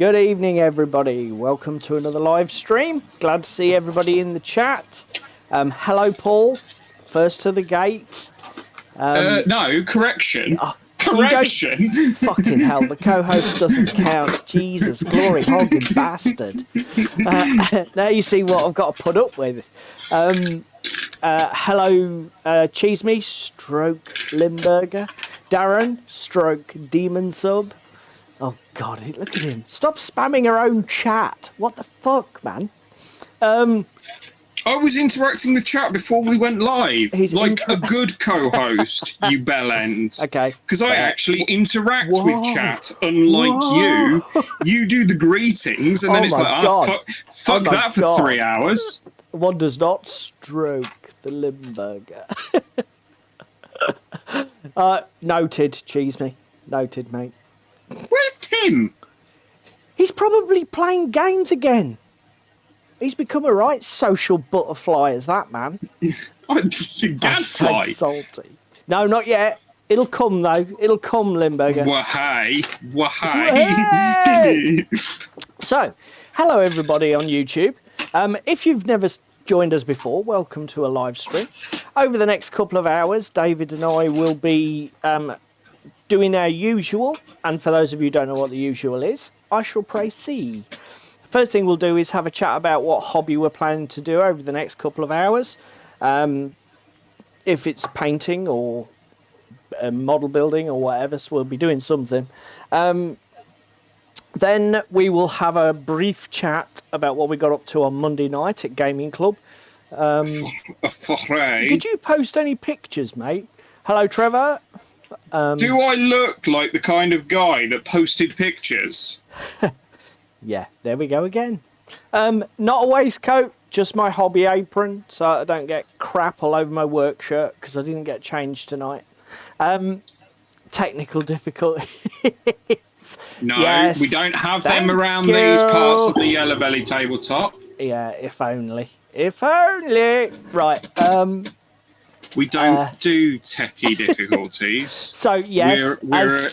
Good evening, everybody. Welcome to another live stream. Glad to see everybody in the chat. Hello, Paul. First to the gate. No, correction. Oh, Correction. Fucking hell, the co-host doesn't count. Jesus, glory hogging bastard. Now you see what I've got to put up with. Hello, Cheese Me, stroke Limburger. Darren, stroke Demon Sub. Oh, God, look at him. Stop spamming her own chat. What the fuck, man? I was interacting with chat before we went live. Like a good co-host, you bellend. Okay. Because I actually interact with chat, unlike you. You do the greetings, and then it's like, fuck that for 3 hours. One does not stroke the Limburger. Noted, Cheese Me. Noted, mate. Where's Tim? He's probably playing games again. He's become a right social butterfly as that man. Gadfly. Salty. No, not yet. It'll come though. It'll come, Limburger. Wahey. So, hello everybody on YouTube. If you've never joined us before, welcome to a live stream. Over the next couple of hours, David and I will be doing our usual, and for those of you who don't know what the usual is, I shall proceed. First thing we'll do is have a chat about what hobby we're planning to do over the next couple of hours. If it's painting or model building or whatever, so we'll be doing something. Then we will have a brief chat about what we got up to on Monday night at Gaming Club. Did you post any pictures, mate? Hello, Trevor. Do I look like the kind of guy that posted pictures? Yeah, there we go again. Not a waistcoat, just my hobby apron, so I don't get crap all over my work shirt, because I didn't get changed tonight. Technical difficulties. No, yes, we don't have them around these parts of the Yellow Belly tabletop. Yeah, if only. If only. Right, we don't do techie difficulties. So yes,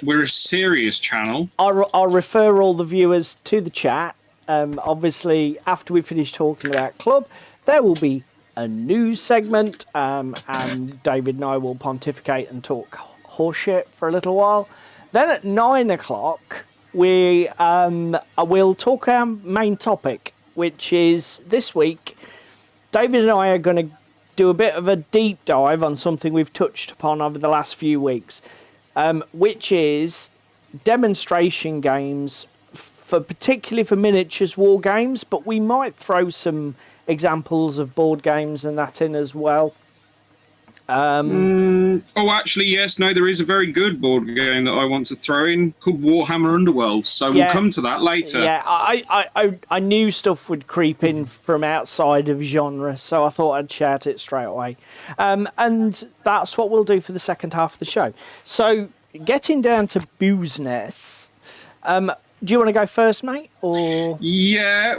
we're a serious channel. I'll refer all the viewers to the chat. Obviously, after we finish talking about club, there will be a news segment, and David and I will pontificate and talk horseshit for a little while. Then at 9 o'clock, we will talk our main topic, which is this week. David and I are going to do a bit of a deep dive on something we've touched upon over the last few weeks, which is demonstration games, particularly for miniatures war games, but we might throw some examples of board games and that in as well. Actually, yes, no, there is a very good board game that I want to throw in called Warhammer Underworld, so we'll come to that later. Yeah, I knew stuff would creep in from outside of genre, so I thought I'd shout it straight away. And that's what we'll do for the second half of the show. So, getting down to business, do you want to go first, mate? Or yeah,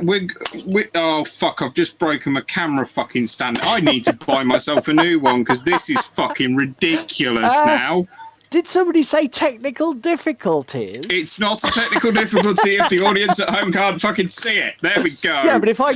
oh fuck! I've just broken my camera fucking stand. I need to buy myself a new one because this is fucking ridiculous now. Did somebody say technical difficulties? It's not a technical difficulty if the audience at home can't fucking see it. There we go. Yeah, but if I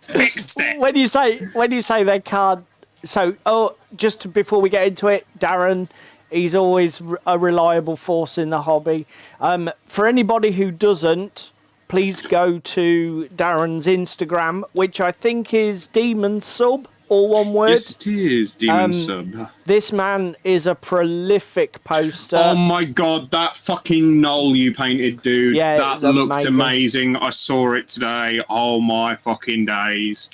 fixed it. When you say they can't, so just before we get into it, Darren. He's always a reliable force in the hobby. For anybody who doesn't, please go to Darren's Instagram, which I think is Demon Sub, all one word. Yes, it is Demon Sub. This man is a prolific poster. Oh my god, that fucking knoll you painted, dude. Yeah, that looked amazing. I saw it today. Oh my fucking days.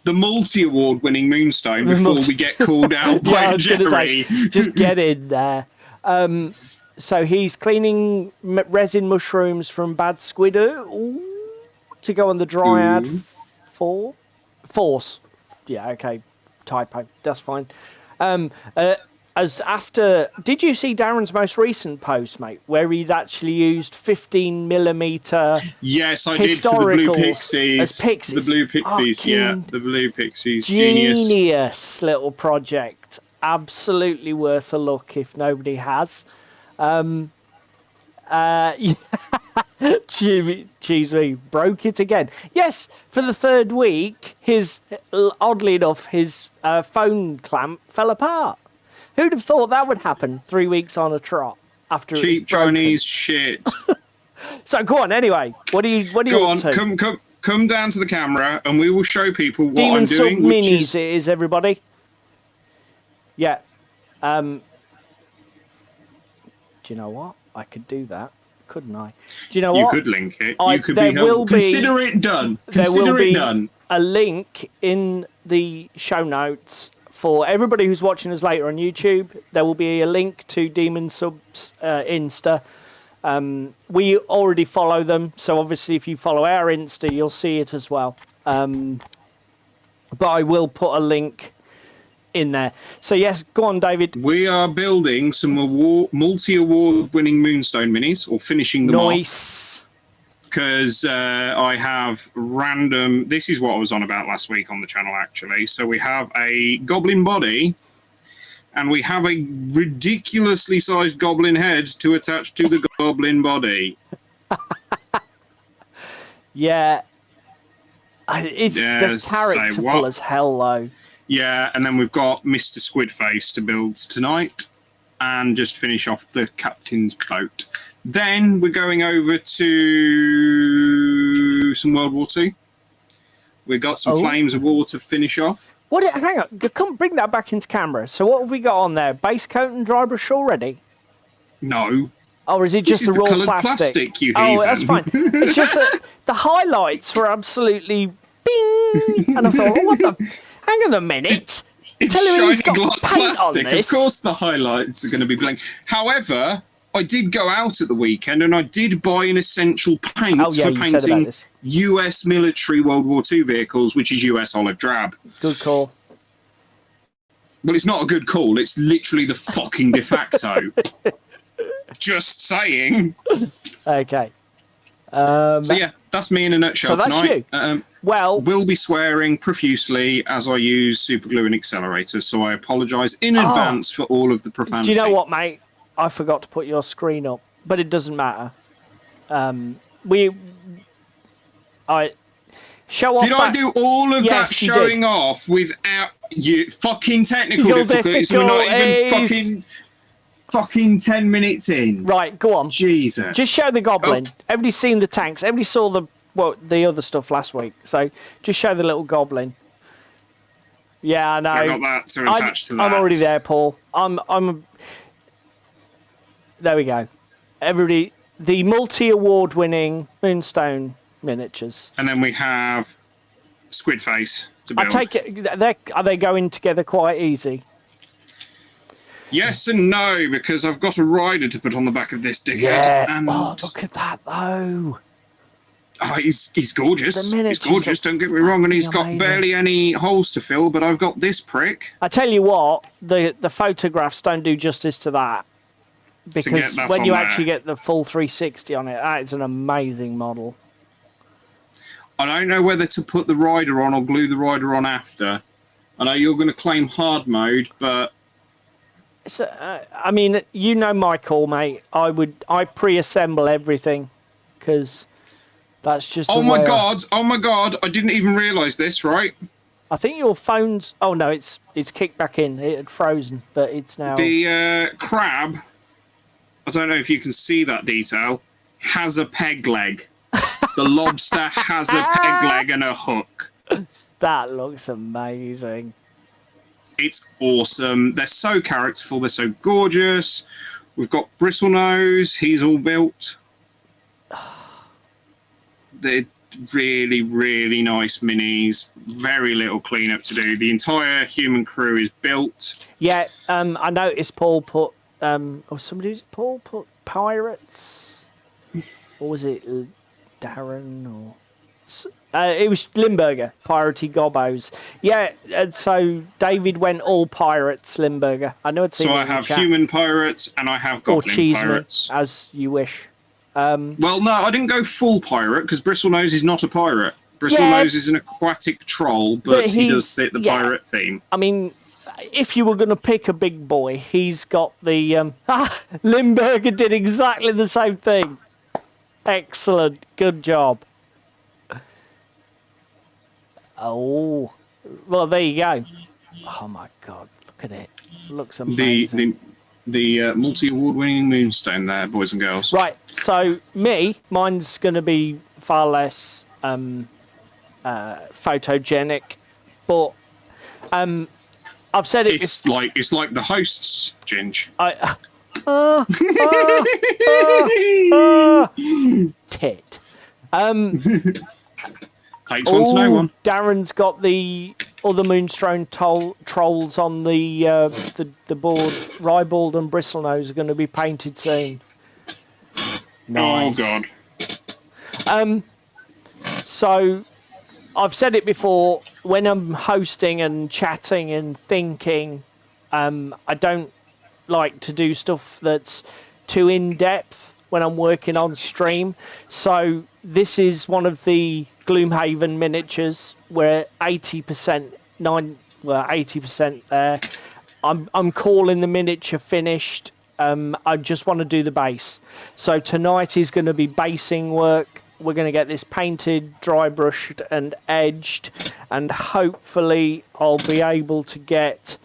The multi-award winning Moonstone before we get called out by Jerry. Just get in there. So he's cleaning resin mushrooms from Bad Squidder to go on the Dryad Force. Yeah, okay. Typo. That's fine. Did you see Darren's most recent post, mate, where he'd actually used 15mm? Yes, I did for the Blue Pixies. As pixies. The Blue Pixies, yeah, the Blue Pixies. Genius little project. Absolutely worth a look if nobody has. Excuse me, broke it again. Yes, for the third week, oddly enough, his phone clamp fell apart. Who'd have thought that would happen 3 weeks on a trot after Cheap it's broken? Chinese shit. So go on, anyway. What are you Go up on, to? come down to the camera, and we will show people what Demon I'm doing. Sub Which Minis is it is, everybody. Yeah. Do you know what? I could do that, couldn't I? Do you know you what? could link it. I- You could there be will helpful. be- Consider it done. There will Consider it be done. a link in the show notes for everybody who's watching us later on YouTube. There will be a link to Demon Sub's Insta. We already follow them, so obviously if you follow our Insta, you'll see it as well. But I will put a link in there. So yes, go on, David. We are building some multi-award-winning Moonstone minis, or finishing them off. Nice. Because I have random... This is what I was on about last week on the channel, actually. So we have a goblin body, and we have a ridiculously sized goblin head to attach to the goblin body. Yeah. It's the characterful as hell, though. Yeah, and then we've got Mr. Squidface to build tonight, and just finish off the captain's boat. Then we're going over to some World War II. We've got some Flames of War to finish off. What? Hang on, come bring that back into camera. So what have we got on there? Base coat and dry brush already? No. Or is it just the raw plastic? You oh, heathen. that's fine. It's just that the highlights were absolutely bing, and I thought, oh, what the? Hang on a minute. It's shiny gloss plastic. Of course, the highlights are going to be blank. However, I did go out at the weekend and I did buy an essential paint for painting US military World War II vehicles, which is US olive drab. Good call. Well, it's not a good call. It's literally the fucking de facto. Just saying. Okay. So yeah, that's me in a nutshell tonight. You. Well, will be swearing profusely as I use super glue and accelerators, so I apologise in advance for all of the profanity. Do you know what, mate? I forgot to put your screen up, but it doesn't matter. Show off. Did I do all of that showing off without you fucking technical difficulties? We're not even fucking 10 minutes in. Right, go on. Jesus. Just show the goblin. Everybody's seen the tanks. Everybody saw the other stuff last week. So just show the little goblin. Yeah, I know. I got that to attach to that. I'm already there, Paul. There we go. Everybody, the multi-award-winning Moonstone miniatures. And then we have Squidface to build. I take it. Are they going together quite easy? Yes and no, because I've got a rider to put on the back of this dickhead. Yeah. And look at that, though. Oh, he's gorgeous. He's gorgeous, don't get me wrong, and he's got barely any holes to fill, but I've got this prick. I tell you what, the photographs don't do justice to that. Because when you actually get the full 360 on it, that is an amazing model. I don't know whether to put the rider on or glue the rider on after. I know you're going to claim hard mode, but... I mean, you know my call, mate. I pre-assemble everything, because that's just. Oh my god! I didn't even realise this. Right. I think your phone's. Oh no, it's kicked back in. It had frozen, but it's now. The crab. I don't know if you can see that detail. Has a peg leg. The lobster has a peg leg and a hook. That looks amazing. It's awesome. They're so characterful. They're so gorgeous. We've got Bristlenose. He's all built. They're really, really nice minis. Very little cleanup to do. The entire human crew is built. Yeah, I noticed Paul put... Paul put pirates? Or was it Darren? Or... it was Limburger, piratey gobbos. Yeah, and so David went all pirates, Limburger. I know it's. So I have human pirates and I have goblin pirates. As you wish. Well, no, I didn't go full pirate because Bristlenose is not a pirate. Bristlenose is an aquatic troll, but he does fit the pirate theme. I mean, if you were going to pick a big boy, he's got the... Limburger did exactly the same thing. Excellent. Good job. Oh, well, there you go. Oh, my God. Look at it. Looks amazing. The multi-award-winning Moonstone there, boys and girls. Right, so mine's going to be far less photogenic, but I've said it. It's like the hosts, Ginge. Tit. Takes one to know one. Darren's got the other Moonstone trolls on the board. Rybald and Bristlenose are going to be painted soon. Nice. Oh God. So I've said it before. When I'm hosting and chatting and thinking, I don't like to do stuff that's too in depth when I'm working on stream. So this is one of the Gloomhaven miniatures where 80% there. I'm calling the miniature finished. I just want to do the base. So tonight is going to be basing work. We're going to get this painted, dry brushed and edged, and hopefully I'll be able to get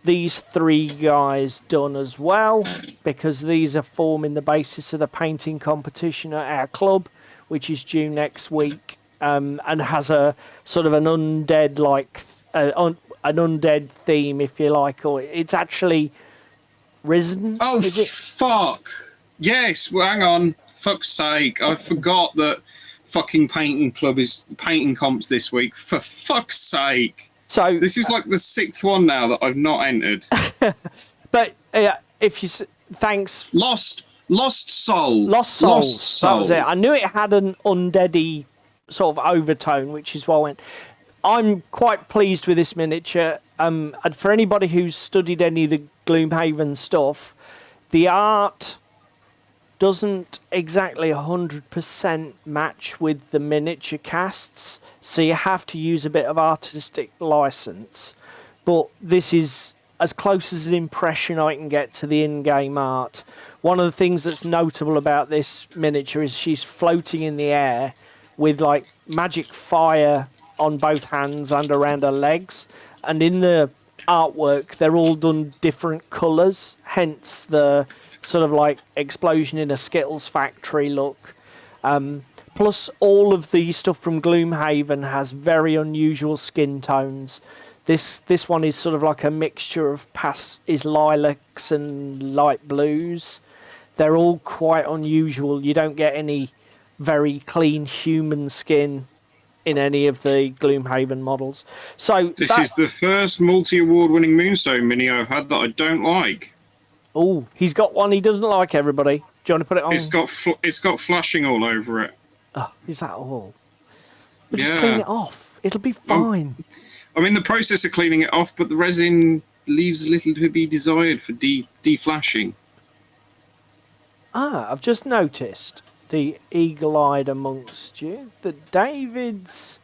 these 3 guys done as well, because these are forming the basis of the painting competition at our club, which is due next week, and has a sort of an undead an undead theme, if you like, or it's actually risen. Oh, is it? Fuck! Yes. Well, hang on. Fuck's sake! I forgot that fucking painting comps this week. For fuck's sake! So this is like the 6th one now that I've not entered. But if you thanks. Lost Soul. Lost Soul. That was it. I knew it had an undeady sort of overtone, which is why I went. I'm quite pleased with this miniature. And for anybody who's studied any of the Gloomhaven stuff, the art doesn't exactly 100% match with the miniature casts, so you have to use a bit of artistic license. But this is as close as an impression I can get to the in-game art. One of the things that's notable about this miniature is she's floating in the air with like magic fire on both hands and around her legs, and in the artwork they're all done different colours, hence the sort of like explosion in a Skittles factory look. Plus all of the stuff from Gloomhaven has very unusual skin tones. This one is sort of like a mixture of lilacs and light blues. They're all quite unusual. You don't get any very clean human skin in any of the Gloomhaven models. So this is the first multi-award-winning Moonstone mini I've had that I don't like. Oh, he's got one he doesn't like, everybody. Do you want to put it on? It's got flashing all over it. Oh, is that all? But just clean it off. It'll be fine. I'm in the process of cleaning it off, but the resin leaves a little to be desired for deflashing. I've just noticed, the eagle-eyed amongst you, that David's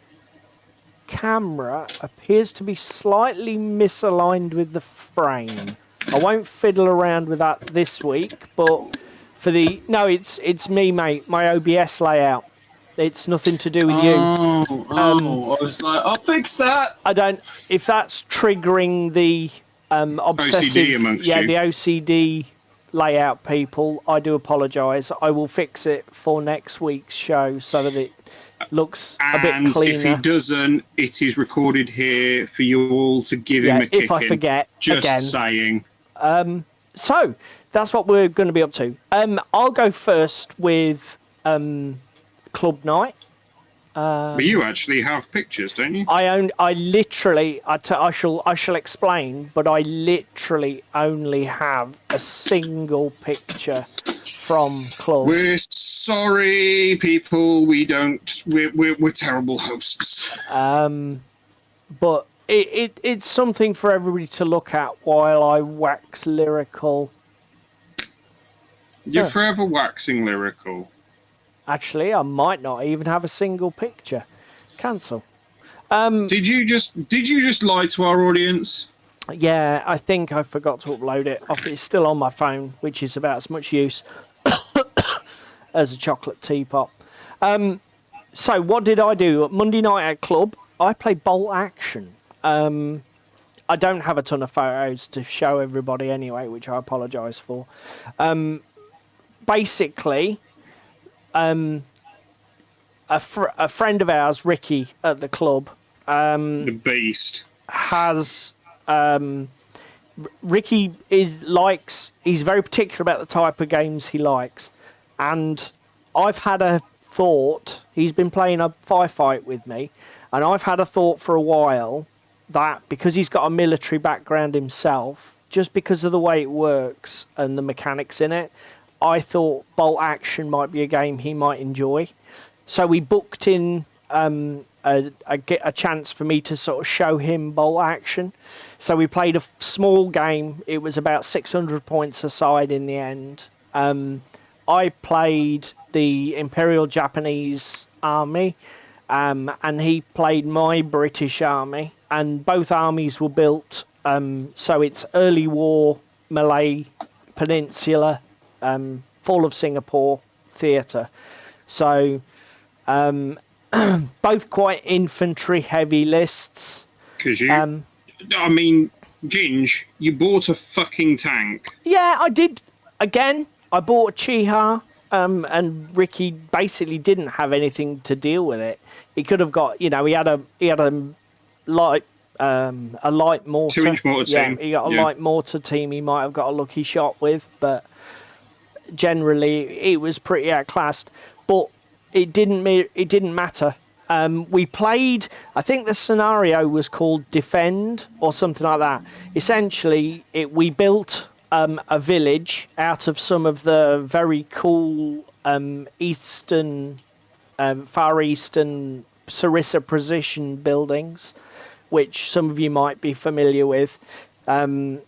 camera appears to be slightly misaligned with the frame. I won't fiddle around with that this week, but for the... No, it's me, mate. My OBS layout. It's nothing to do with you. I was like, I'll fix that. I don't... If that's triggering the obsessive... OCD amongst you. the OCD layout people, I do apologise. I will fix it for next week's show so that it looks a bit cleaner. And if he doesn't, it is recorded here for you all to give him a kick. If I forget, just again. saying. So that's what we're going to be up to. I'll go first with Club Night. But you actually have pictures, don't you? I shall explain, but I literally only have a single picture from Club. We're sorry, people. We don't. We're terrible hosts. But it's something for everybody to look at while I wax lyrical. You're forever waxing lyrical. Actually, I might not even have a single picture. Cancel. Did you just lie to our audience? Yeah, I think I forgot to upload it. It's still on my phone, which is about as much use as a chocolate teapot. So what did I do? Monday night at club, I played Bolt Action. I don't have a ton of photos to show everybody anyway, which I apologise for. Basically, a friend of ours, Ricky, at the club, The beast. has Ricky he's very particular about the type of games he likes, and I've had a thought. He's been playing a firefight with me, and I've had a thought for a while that because he's got a military background himself, just because of the way it works and the mechanics in it, I thought Bolt Action might be a game he might enjoy. So we booked in a chance for me to sort of show him Bolt Action. So we played a small game. It was about 600 points aside in the end. I played the Imperial Japanese Army, and he played my British Army. And both armies were built, so it's early war, Malay Peninsula, fall of Singapore theatre. So both quite infantry heavy lists. Because I mean, Ginge, you bought a fucking tank. Yeah, I did. Again, I bought a Chiha, and Ricky basically didn't have anything to deal with it. He could have got, he had a light mortar. 2-inch mortar team. Yeah, he got a light mortar team. He might have got a lucky shot with, but generally it was pretty outclassed. But it didn't matter. We played, I think the scenario was called Defend or something like that. Essentially, we built a village out of some of the very cool Far Eastern Sarissa precision buildings, which some of you might be familiar with. Sort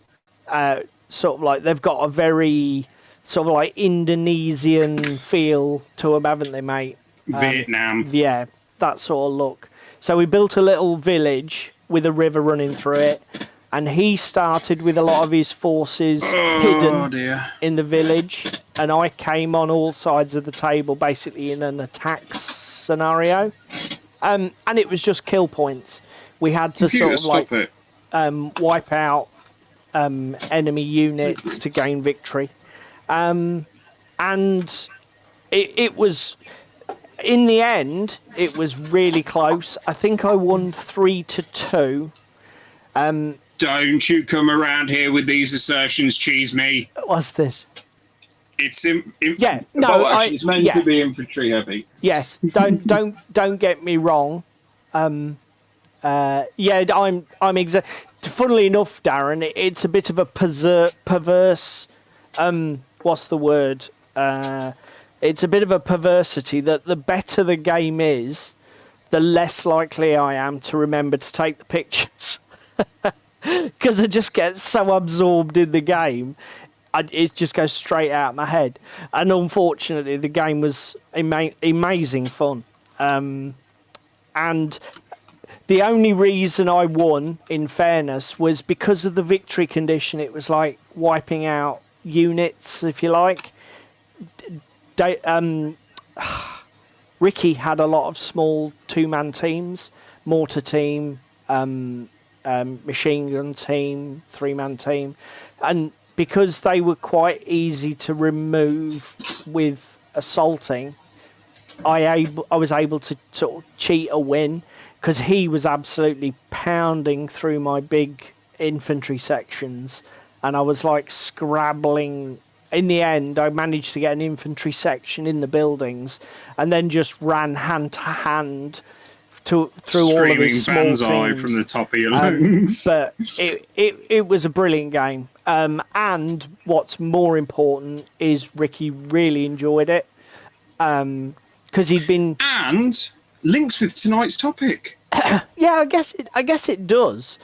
of like they've got a very sort of like Indonesian feel to them, haven't they, mate? Vietnam. Yeah, that sort of look. So we built a little village with a river running through it, and he started with a lot of his forces hidden in the village, and I came on all sides of the table basically in an attack scenario, and it was just kill points. We had to sort of wipe out enemy units to gain victory, and it was, in the end, it was really close. I think I won 3-2. Don't you come around here with these assertions, cheese me. What's this? It's it's meant to be infantry heavy. Yes, don't get me wrong. I'm funnily enough, Darren, it's a bit of a perverse. What's the word? It's a bit of a perversity that the better the game is, the less likely I am to remember to take the pictures. Because I just get so absorbed in the game, it just goes straight out of my head. And unfortunately, the game was amazing fun. And the only reason I won, in fairness, was because of the victory condition. It was like wiping out units, if you like. Ricky had a lot of small two-man teams, mortar team, machine gun team, three-man team, and because they were quite easy to remove with assaulting, I was able to sort of cheat a win, because he was absolutely pounding through my big infantry sections, and I was like scrabbling. In the end, I managed to get an infantry section in the buildings, and then just ran hand to hand through all of his small teams from the top of your lungs. But it was a brilliant game. And what's more important is Ricky really enjoyed it, because he'd been, and links with tonight's topic. Yeah, I guess it does.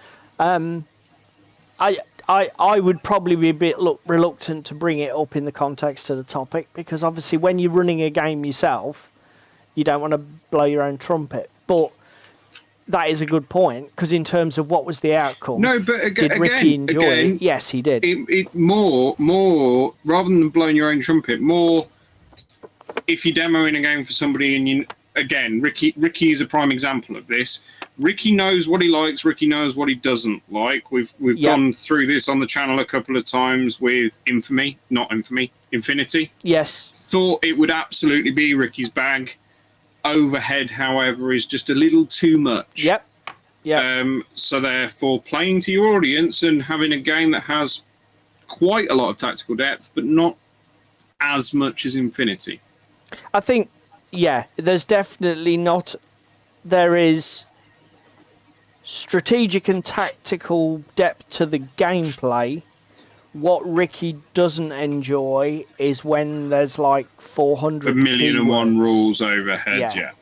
I would probably be a bit reluctant to bring it up in the context of the topic, because obviously when you're running a game yourself, you don't want to blow your own trumpet. But that is a good point, because in terms of what was the outcome, No, but did Ricky enjoy it? Yes, he did. It more rather than blowing your own trumpet, more if you're demoing a game for somebody and Ricky is a prime example of this. Ricky knows what he likes. Ricky knows what he doesn't like. We've gone through this on the channel a couple of times with Infinity. Yes. Thought it would absolutely be Ricky's bag. Overhead, however, is just a little too much. Yep. Yeah. So therefore, playing to your audience and having a game that has quite a lot of tactical depth, but not as much as Infinity. I think, there's definitely not. There is strategic and tactical depth to the gameplay. What Ricky doesn't enjoy is when there's like 400 1,000,001 rules overhead,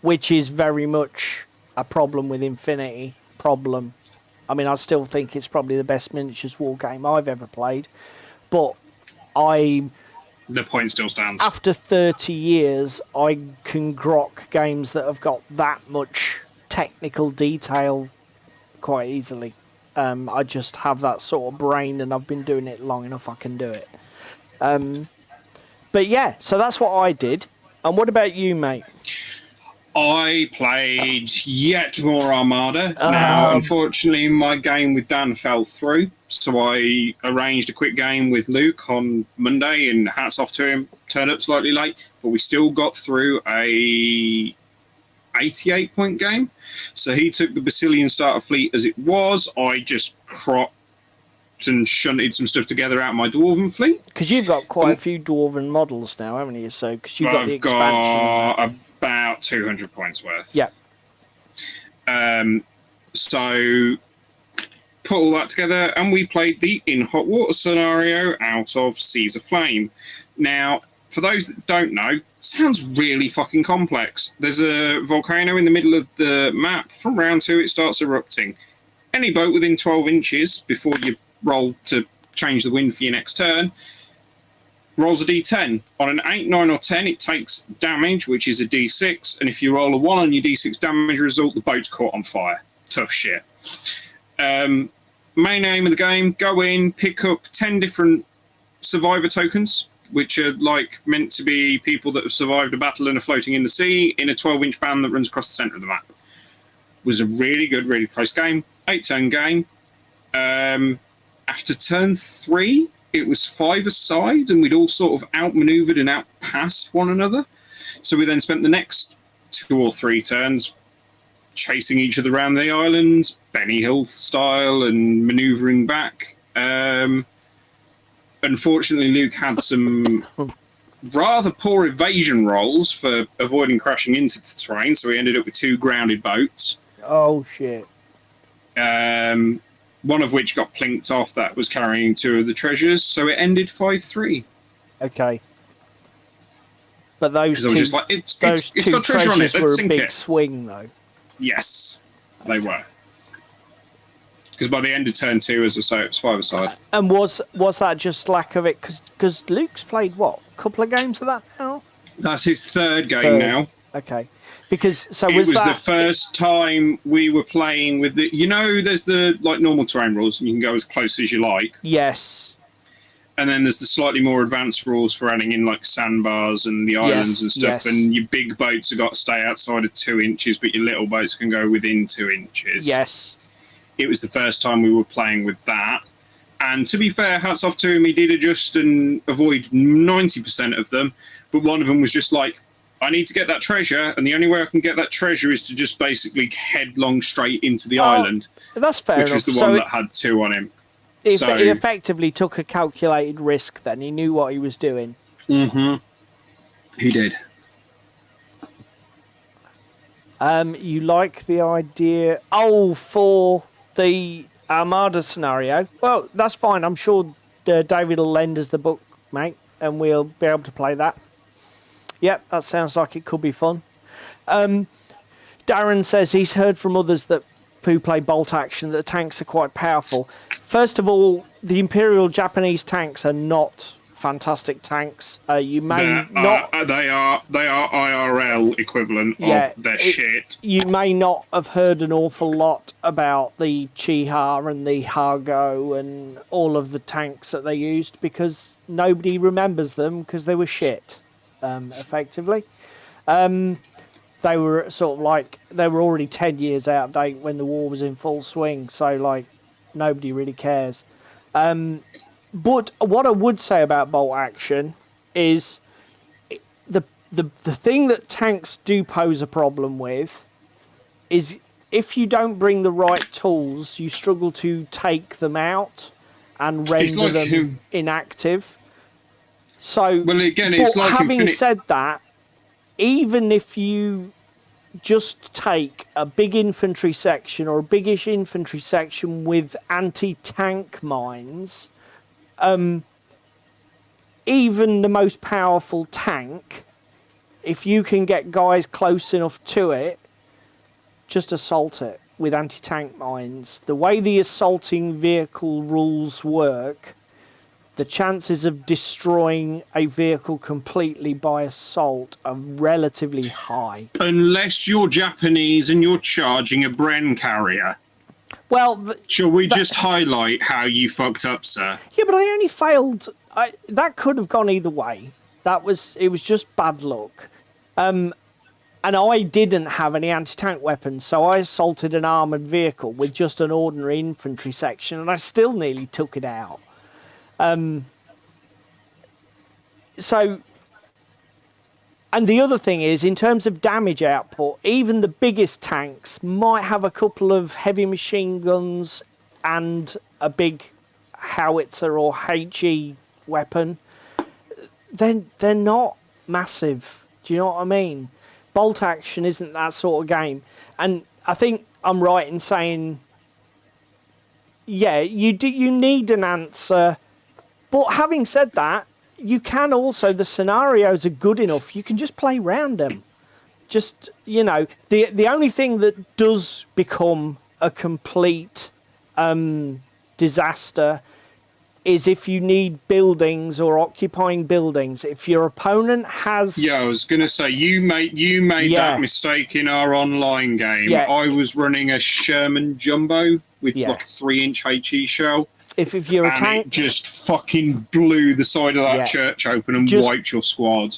which is very much a problem with Infinity. I mean, I still think it's probably the best miniatures war game I've ever played, but the point still stands. After 30 years, I can grok games that have got that much technical detail quite easily. I just have that sort of brain, and I've been doing it long enough. I can do it. But yeah, so that's what I did. And what about you, mate? I played yet more Armada. Now, unfortunately, my game with Dan fell through, so I arranged a quick game with Luke on Monday, and hats off to him. Turned up slightly late, but we still got through a 88-point game. So he took the Basilian starter fleet as it was. I just cropped and shunted some stuff together out of my Dwarven fleet. Because you've got quite a few Dwarven models now, haven't you? So, because you've got the expansion. I've got about 200 points worth. Yeah. So put all that together, and we played the In Hot Water scenario out of Seas of Flame. Now, for those that don't know, it sounds really fucking complex. There's a volcano in the middle of the map. From round 2, it starts erupting. Any boat within 12 inches before you roll to change the wind for your next turn rolls a d10. On an 8, 9, or 10, it takes damage, which is a d6, and if you roll a 1 on your d6 damage result, the boat's caught on fire. Tough shit. Main aim of the game, go in, pick up 10 different survivor tokens, which are like meant to be people that have survived a battle and are floating in the sea in a 12-inch band that runs across the centre of the map. Was a really good, really close game. 8-turn game. After turn 3, it was 5 aside, and we'd all sort of outmaneuvered and outpassed one another. So we then spent the next 2 or 3 turns chasing each other around the island, Benny Hill style, and manoeuvring back. Unfortunately, Luke had some rather poor evasion rolls for avoiding crashing into the terrain, so we ended up with 2 grounded boats. Oh, shit. One of which got plinked off that was carrying 2 of the treasures, so it ended 5-3. Okay. But those 2, I was just like, it's got treasure on it, let's sink it. Were a big swing, though. Yes, they were. Because by the end of turn 2, as I say, it was 5 aside. And was that just lack of it? Because Luke's played, what, a couple of games of that now? That's his 3rd game now. Okay. Because it was the first time we were playing with the. You know, there's the like normal terrain rules, and you can go as close as you like. Yes. And then there's the slightly more advanced rules for adding in like sandbars and the islands and stuff. Yes. And your big boats have got to stay outside of 2 inches, but your little boats can go within 2 inches. Yes. It was the first time we were playing with that. And to be fair, hats off to him, he did adjust and avoid 90% of them. But one of them was just like, I need to get that treasure, and the only way I can get that treasure is to just basically headlong straight into the island. That's fair which enough. was the one that had 2 on him. He effectively took a calculated risk then. He knew what he was doing. Mm-hmm. He did. You like the idea... Oh, for the Armada scenario? Well, that's fine. I'm sure David will lend us the book, mate, and we'll be able to play that. Yep, that sounds like it could be fun. Darren says he's heard from others that who play bolt action that the tanks are quite powerful. First of all, the Imperial Japanese tanks are not fantastic tanks. You may they are IRL equivalent of their shit. You may not have heard an awful lot about the Chiha and the Hargo and all of the tanks that they used because nobody remembers them because they were shit, effectively. They were sort of like, they were already 10 years out of date when the war was in full swing, so like nobody really cares. But what I would say about bolt action is the thing that tanks do pose a problem with is if you don't bring the right tools, you struggle to take them out and render them inactive. So, well, again, it's like having said that, even if you just take a big infantry section or a biggish infantry section with anti-tank mines, even the most powerful tank, if you can get guys close enough to it, just assault it with anti-tank mines. The way the assaulting vehicle rules work, the chances of destroying a vehicle completely by assault are relatively high. Unless you're Japanese and you're charging a Bren carrier. Well, shall we just highlight how you fucked up, sir? Yeah, but I only failed. That could have gone either way. It was just bad luck. And I didn't have any anti-tank weapons, so I assaulted an armoured vehicle with just an ordinary infantry section, and I still nearly took it out. And the other thing is, in terms of damage output, even the biggest tanks might have a couple of heavy machine guns and a big howitzer or HE weapon. They're not massive. Do you know what I mean? Bolt action isn't that sort of game. And I think I'm right in saying, yeah, you need an answer. But having said that, you can also, the scenarios are good enough, you can just play around them. Just, you know, the only thing that does become a complete disaster is if you need buildings or occupying buildings. If your opponent has... Yeah, I was going to say, you made that mistake in our online game. Yeah. I was running a Sherman Jumbo with like a 3-inch HE shell. If you're a tank... it just fucking blew the side of that church open and wiped your squad.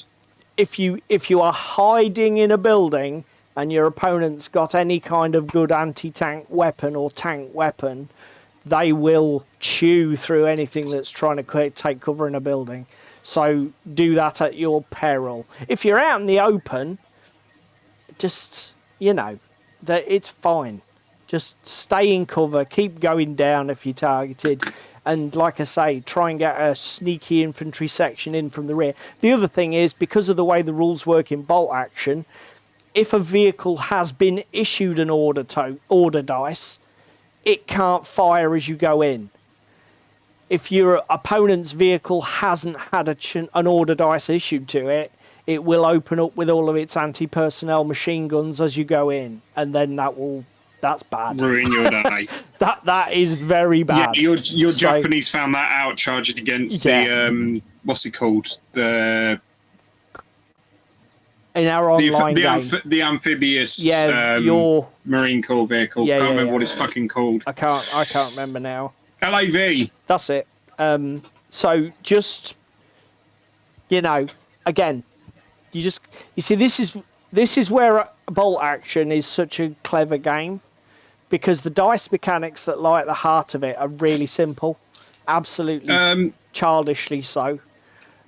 If you are hiding in a building and your opponent's got any kind of good anti-tank weapon or tank weapon, they will chew through anything that's trying to take cover in a building. So do that at your peril. If you're out in the open, just, you know, it's fine. Just stay in cover, keep going down if you're targeted, and like I say, try and get a sneaky infantry section in from the rear. The other thing is, because of the way the rules work in bolt action, if a vehicle has been issued an order dice, it can't fire as you go in. If your opponent's vehicle hasn't had an order dice issued to it, it will open up with all of its anti-personnel machine guns as you go in, and then that's bad. Ruin your day. that is very bad. Yeah, your Japanese found that out charging against the what's it called? In our online game. The amphibious your Marine Corps vehicle. Can't remember what it's fucking called. I can't remember now. LAV. That's it. So just, you know, again, you see, this is where bolt action is such a clever game, because the dice mechanics that lie at the heart of it are really simple, absolutely childishly so.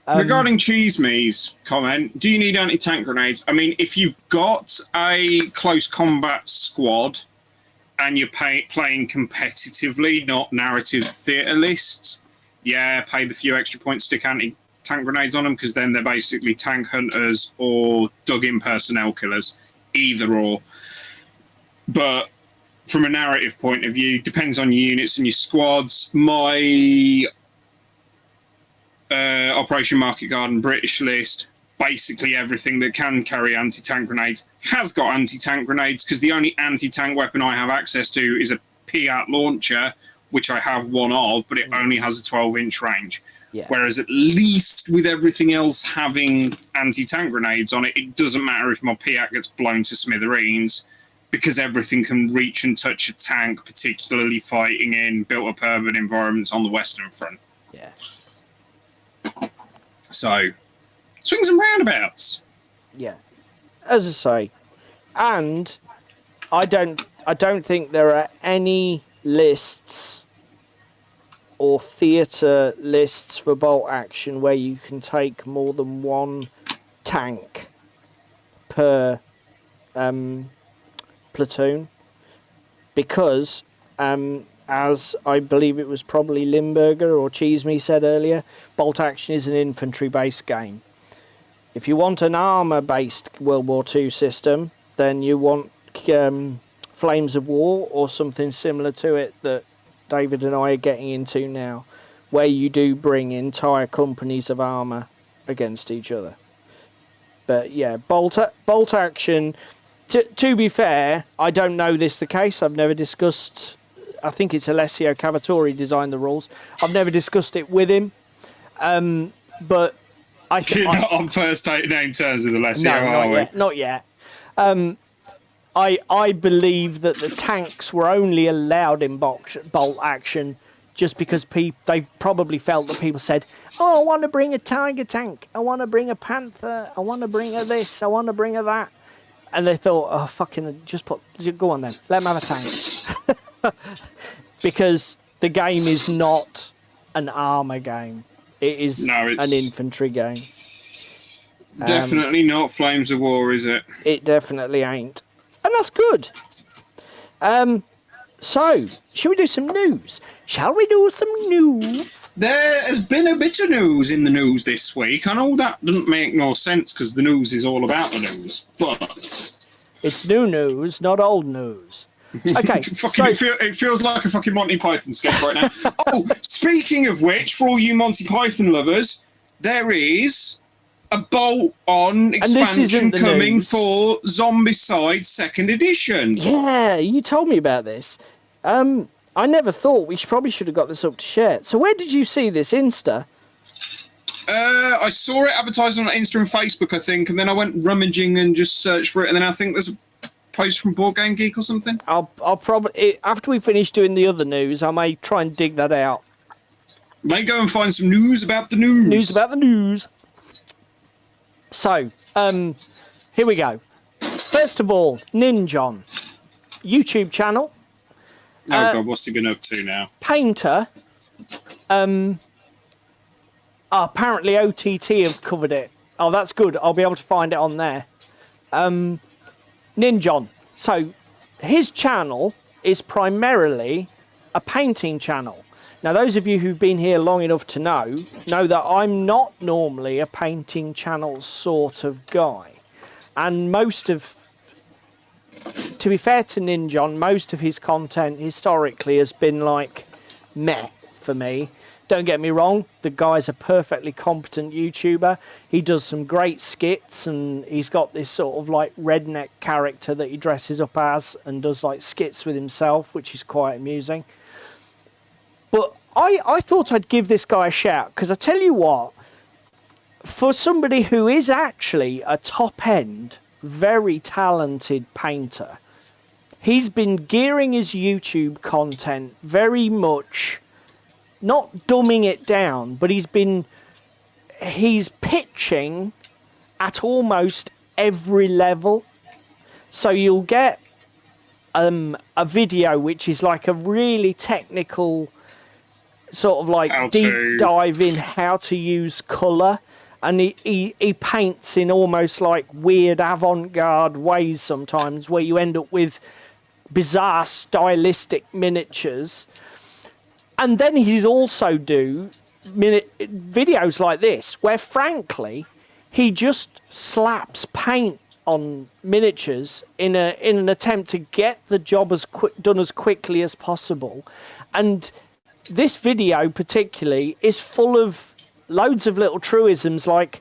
Regarding Cheeseme's comment, do you need anti-tank grenades? I mean, if you've got a close combat squad and you're playing competitively, not narrative theatre lists, pay the few extra points, stick anti-tank grenades on them, because then they're basically tank hunters or dug-in personnel killers, either or. But from a narrative point of view, depends on your units and your squads. My Operation Market Garden British list, basically everything that can carry anti-tank grenades has got anti-tank grenades, because the only anti-tank weapon I have access to is a Piat launcher, which I have one of, but it only has a 12-inch range. Yeah. Whereas at least with everything else having anti-tank grenades on it, it doesn't matter if my Piat gets blown to smithereens, because everything can reach and touch a tank, particularly fighting in built-up urban environments on the Western Front. Yeah. So, swings and roundabouts. Yeah. As I say, and I don't think there are any lists or theatre lists for bolt action where you can take more than one tank per platoon, because as I believe it was probably Limburger or Cheese Me said earlier, bolt action is an infantry based game. If you want an armour based World War II system, then you want Flames of War or something similar to it that David and I are getting into now, where you do bring entire companies of armour against each other. But yeah, bolt action, to be fair, I don't know this the case. I've never discussed, I think it's Alessio Cavatori designed the rules. I've never discussed it with him. But You're not on first name terms with Alessio, are we? Not yet. I believe that the tanks were only allowed in bolt action just because they probably felt that people said, "Oh, I want to bring a Tiger tank. I want to bring a Panther. I want to bring a this. I want to bring a that." And they thought, "Oh, fucking, go on then. Let them have a tank." Because the game is not an armor game. It is an infantry game. Definitely not Flames of War, is it? It definitely ain't. And that's good. So, should we do some news? Shall we do some news? There has been a bit of news in the news this week. I know that doesn't make no sense because the news is all about the news, but... It's new news, not old news. Okay. It feels like a fucking Monty Python sketch right now. Oh, speaking of which, for all you Monty Python lovers, there is a bolt-on expansion coming for Zombicide 2nd Edition. Yeah, you told me about this. I never thought we probably should have got this up to share. So where did you see this? Insta? I saw it advertised on Insta and Facebook, I think, and then I went rummaging and just searched for it, and then I think there's a post from Board Game Geek or something. I'll probably, after we finish doing the other news, I may try and dig that out. May go and find some news about the news. News about the news. So, here we go. First of all, Ninjon, YouTube channel. Oh God, what's he been up to now? Painter. Apparently OTT have covered it. Oh, that's good. I'll be able to find it on there. Ninjon. So, his channel is primarily a painting channel. Now, those of you who've been here long enough to know that I'm not normally a painting channel sort of guy. And to be fair to Ninjon, most of his content historically has been like meh for me. Don't get me wrong, the guy's a perfectly competent YouTuber. He does some great skits, and he's got this sort of like redneck character that he dresses up as and does like skits with himself, which is quite amusing. But I thought I'd give this guy a shout, because I tell you what, for somebody who is actually a top-end, very talented painter, he's been gearing his YouTube content very much, not dumbing it down, but he's pitching at almost every level. So you'll get a video which is like a really technical sort of like deep dive in how to use colour, and he paints in almost like weird avant-garde ways sometimes, where you end up with bizarre stylistic miniatures. And then he's also do videos like this, where frankly he just slaps paint on miniatures in an attempt to get the job done as quickly as possible. And this video particularly is full of loads of little truisms like,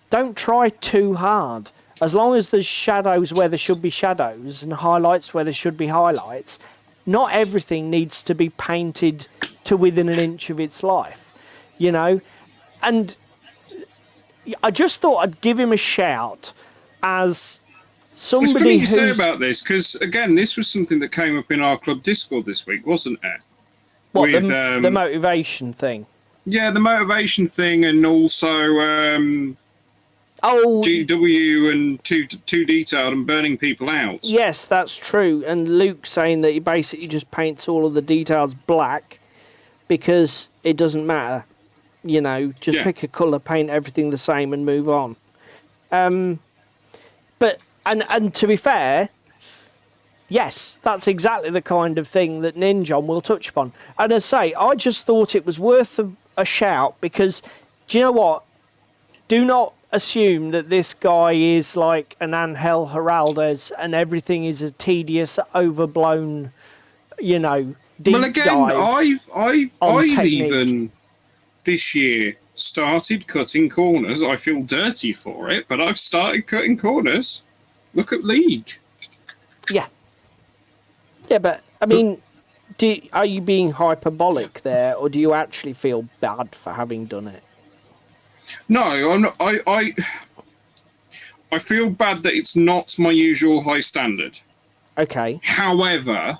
don't try too hard. As long as there's shadows where there should be shadows and highlights where there should be highlights, not everything needs to be painted to within an inch of its life, you know. and I just thought I'd give him a shout as somebody it's funny you who's... say about this, because, again, this was something that came up in our club Discord this week, wasn't it? What, With, the motivation thing? Yeah, the motivation thing, and also GW and too detailed and burning people out. Yes, that's true. And Luke saying that he basically just paints all of the details black because it doesn't matter. You know, just pick a colour, paint everything the same and move on. But and to be fair, yes, that's exactly the kind of thing that Ninjon will touch upon. And as I say, I just thought it was worth a shout because, do you know what? Do not assume that this guy is like an Angel Heraldez and everything is a tedious, overblown, you know, deep well, again, dive I've even this year started cutting corners. I feel dirty for it, but I've started cutting corners. Look at League. Yeah. Yeah, but I mean, are you being hyperbolic there, or do you actually feel bad for having done it? No, I'm not. I feel bad that it's not my usual high standard. Okay. However,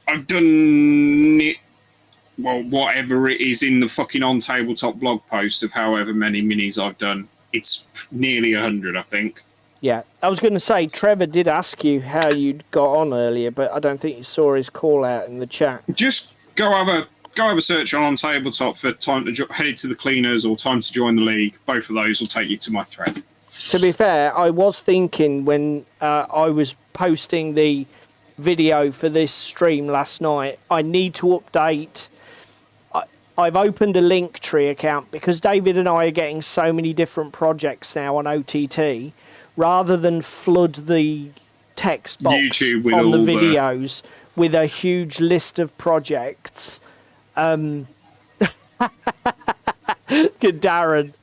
I've done it. Well, whatever it is in the fucking OnTableTop blog post of however many minis I've done, it's nearly 100, I think. Yeah, I was going to say, Trevor did ask you how you'd got on earlier, but I don't think you saw his call out in the chat. Just go have a search on Tabletop for time to head to the cleaners or time to join the league. Both of those will take you to my thread. To be fair, I was thinking when I was posting the video for this stream last night, I need to update. I've opened a Linktree account because David and I are getting so many different projects now on OTT. Rather than flood the text box YouTube with on the all videos with a huge list of projects. Good Darren.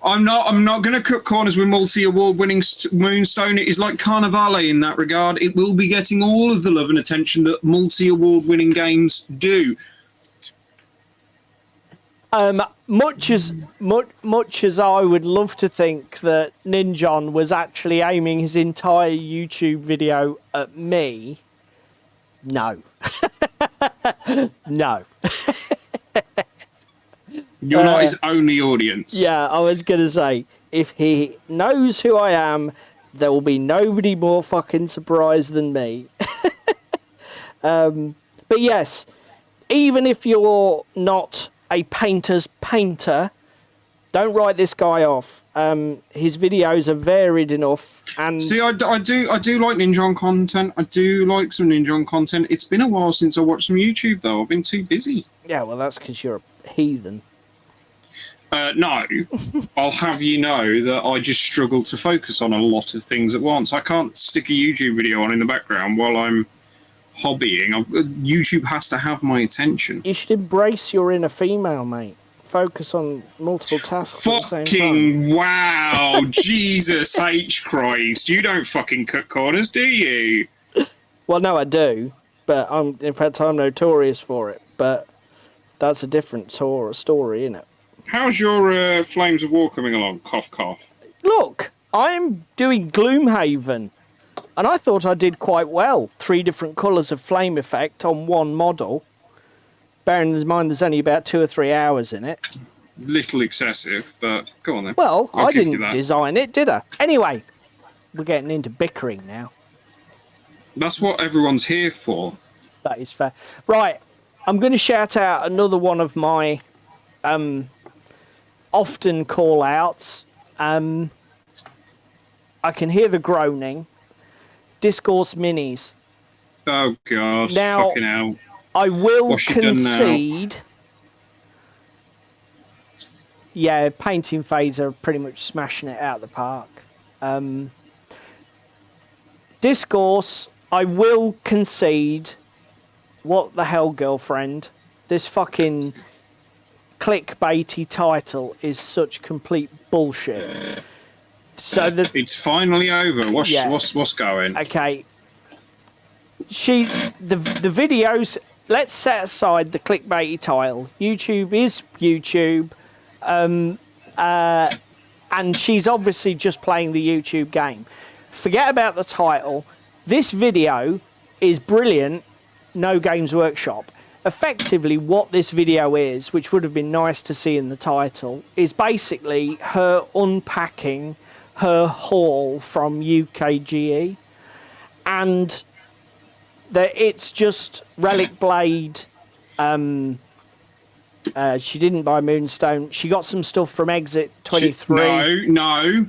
I'm not going to cut corners with multi-award-winning Moonstone. It is like Carnivale in that regard. It will be getting all of the love and attention that multi-award-winning games do. Much as I would love to think that Ninjon was actually aiming his entire YouTube video at me, no. No. You're not his only audience. Yeah, I was going to say, if he knows who I am, there will be nobody more fucking surprised than me. But yes, even if you're not a painter's painter, don't write this guy off. His videos are varied enough, and see, I do like Ninjon content. I do like some Ninjon content. It's been a while since I watched some YouTube though. I've been too busy. Yeah, well, that's because you're a heathen. No, I'll have you know that I just struggle to focus on a lot of things at once. I can't stick a YouTube video on in the background while I'm hobbying. YouTube has to have my attention. You should embrace your inner female, mate. Focus on multiple tasks at the same time. Fucking wow. Jesus H. Christ. You don't fucking cut corners, do you? Well, no, I do. But I'm notorious for it. But that's a different story, isn't it? How's your Flames of War coming along? Cough, cough. Look, I'm doing Gloomhaven. And I thought I did quite well. 3 different colours of flame effect on one model. Bearing in mind there's only about 2 or 3 hours in it. Little excessive, but go on then. Well, I didn't design it, did I? Anyway, we're getting into bickering now. That's what everyone's here for. That is fair. Right, I'm going to shout out another one of my often call-outs. I can hear the groaning. Discourse Minis. Oh, God. Now, fucking hell. I will concede. Yeah, Painting Phase are pretty much smashing it out of the park. Discourse, I will concede. What the hell, girlfriend? This fucking clickbaity title is such complete bullshit. So it's finally over. What's going? Okay. The videos. let's set aside the clickbaity title. YouTube is YouTube, and she's obviously just playing the YouTube game. Forget about the title. This video is brilliant. No Games Workshop. Effectively, what this video is, which would have been nice to see in the title, is basically her unpacking her haul from UKGE, and that it's just Relic Blade. She didn't buy Moonstone. She got some stuff from Exit 23. No.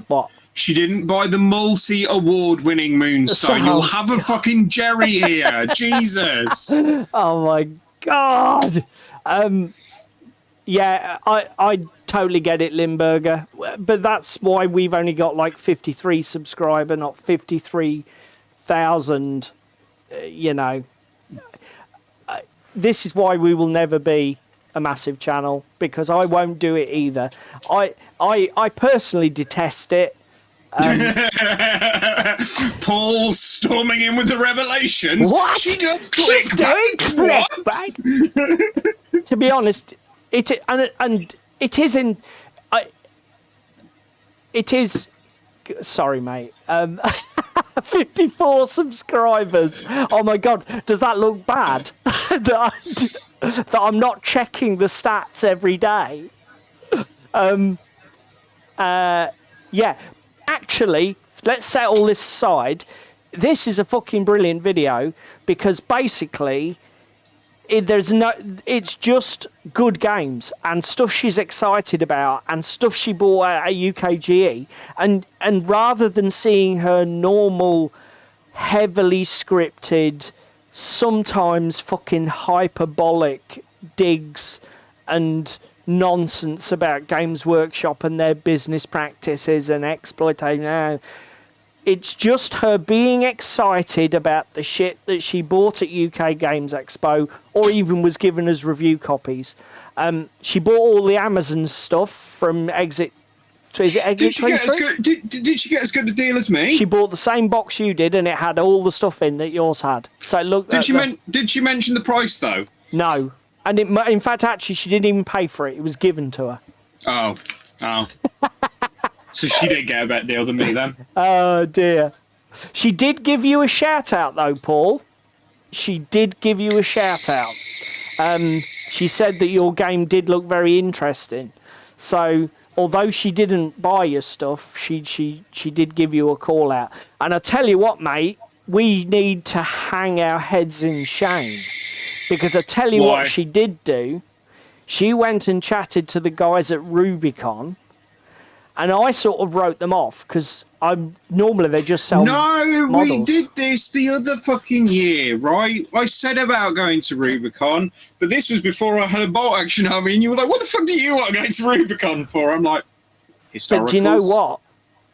What? She didn't buy the multi-award-winning Moonstone. You'll have a fucking Jerry here. Jesus. Oh my God. Yeah, I totally get it, Limburger. But that's why we've only got like 53 subscriber, not 53,000. You know. This is why we will never be a massive channel, because I won't do it either. I personally detest it. Paul storming in with the revelations. What? She does She's doing clickbait. To be honest, it it is in. It is. Sorry, mate. 54 subscribers. Oh my God, does that look bad? that I'm not checking the stats every day. Yeah. Actually, let's set all this aside. This is a fucking brilliant video, because basically it's just good games and stuff she's excited about and stuff she bought at UKGE, and rather than seeing her normal heavily scripted, sometimes fucking hyperbolic digs and nonsense about Games Workshop and their business practices and exploitation. It's just her being excited about the shit that she bought at UK Games Expo, or even was given as review copies. She bought all the Amazon stuff from Exit. Is it Exit 23? Did she get as good a deal as me? She bought the same box you did, and it had all the stuff in that yours had. So look. Did she mention the price though? No. And in fact, actually, she didn't even pay for it. It was given to her. Oh. So she didn't get a better deal than me then. Oh, dear. She did give you a shout-out, though, Paul. She did give you a shout-out. She said that your game did look very interesting. So, although she didn't buy your stuff, she did give you a call-out. And I tell you what, mate, we need to hang our heads in shame. Because I tell you what she did do. She went and chatted to the guys at Rubicon, and I sort of wrote them off, because normally they just sell models. We did this the other fucking year, right? I said about going to Rubicon, but this was before I had a bolt action army, and you were like, what the fuck do you want to go to Rubicon for? I'm like, historicals. But do you know what?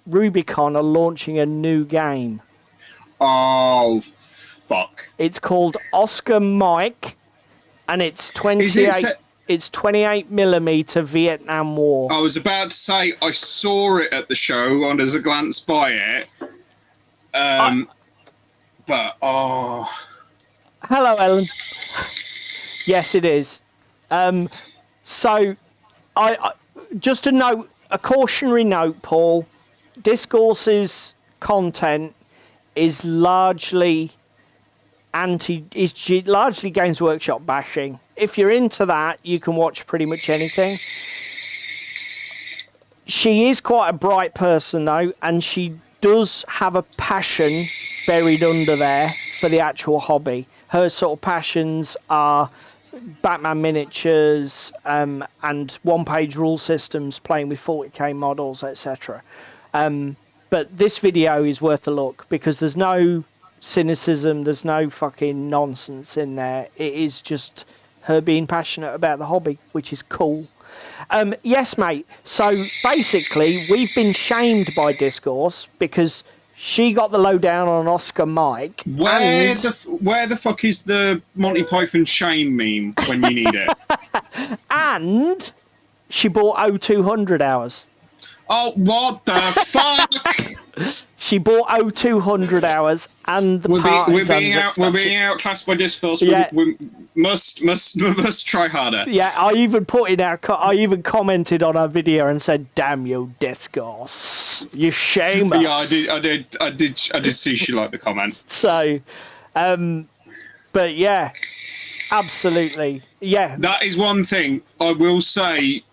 Rubicon are launching a new game. Oh, fuck. It's called Oscar Mike, and it's 28mm Vietnam War. I was about to say I saw it at the show and as a glance by it. But hello, Ellen. Yes, it is. So I just a cautionary note, Paul. Discourse's content is largely largely Games Workshop bashing. If you're into that, you can watch pretty much anything. She is quite a bright person, though, and she does have a passion buried under there for the actual hobby. Her sort of passions are Batman miniatures and one-page rule systems, playing with 40k models, etc. But this video is worth a look, because there's no cynicism, there's no fucking nonsense in there. It is just her being passionate about the hobby, which is cool. Yes, mate. So basically, we've been shamed by Discourse because she got the lowdown on Oscar Mike. Where the fuck is the Monty Python shame meme when you need it? And she bought 0200 hours. Oh, what the fuck? She bought 0200 hours and the we're being outclassed by discourse. Yeah. We must try harder. Yeah, I even put in I even commented on our video and said, "Damn you, discourse, you shame us." Yeah, I did see she liked the comment. So, but yeah, absolutely, yeah. That is one thing I will say.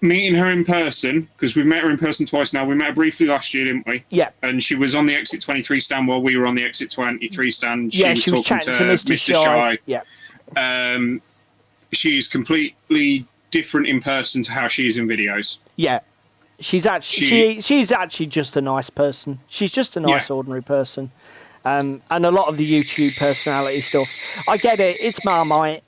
Meeting her in person, because we've met her in person twice now. We met her briefly last year, didn't we? Yeah. And she was on the Exit 23 stand while we were on the Exit 23 stand. She was talking to Mr. Shy. Yeah. She's completely different in person to how she is in videos. Yeah. She's actually she's actually just a nice person. She's just a nice ordinary person. And a lot of the YouTube personality stuff, I get it. It's Marmite.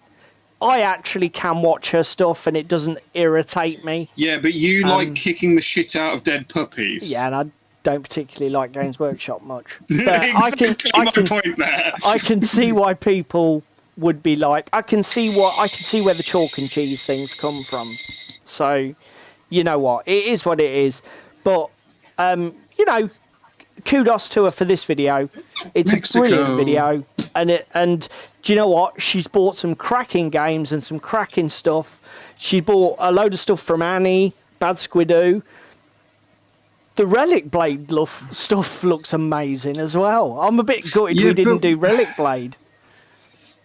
I actually can watch her stuff and it doesn't irritate me. Yeah, but you like kicking the shit out of dead puppies. Yeah, and I don't particularly like Games Workshop much. But exactly my point there. I can see why people would be like. I can see where the chalk and cheese things come from. So, you know what? It is what it is. But you know, kudos to her for this video. It's a brilliant video. And do you know what? She's bought some cracking games and some cracking stuff. She bought a load of stuff from Annie, Bad Squidoo. The Relic Blade stuff looks amazing as well. I'm a bit gutted we didn't do Relic Blade.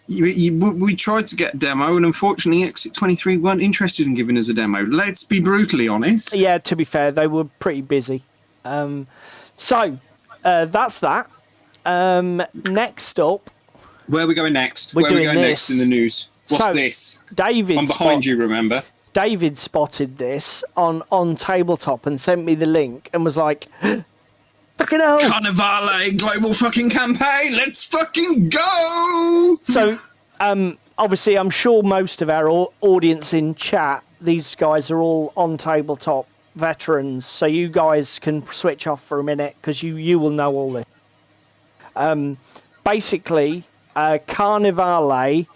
We tried to get a demo, and unfortunately Exit 23 weren't interested in giving us a demo. Let's be brutally honest. Yeah, to be fair, they were pretty busy. So, that's that. Next up... Where are we going next? Where are we going next in the news? What's this? David I'm behind you, remember? David spotted this on Tabletop and sent me the link and was like, fucking hell. Carnivale global fucking campaign, let's fucking go! So, obviously, I'm sure most of our audience in chat, these guys are all on Tabletop veterans, so you guys can switch off for a minute because you will know all this. Basically, Carnivale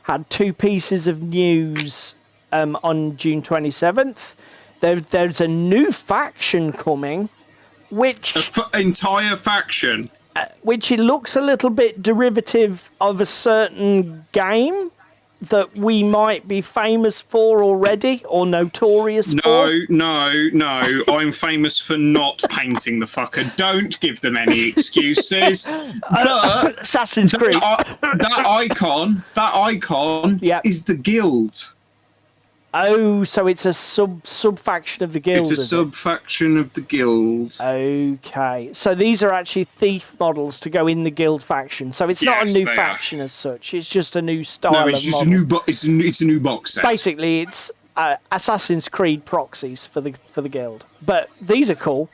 had two pieces of news on June 27th. There's a new faction coming, which... entire faction? Which it looks a little bit derivative of a certain game that we might be famous for already, or notorious for. No, I'm famous for not painting the fucker. Don't give them any excuses. But Assassin's Creed. That icon is the guild. Oh, so it's a sub-faction of the guild. It's a sub-faction of the guild. Okay. So these are actually thief models to go in the guild faction. So it's not a new faction as such. It's just a new style of model. No, it's just it's a new box set. Basically, it's Assassin's Creed proxies for the guild. But these are cool.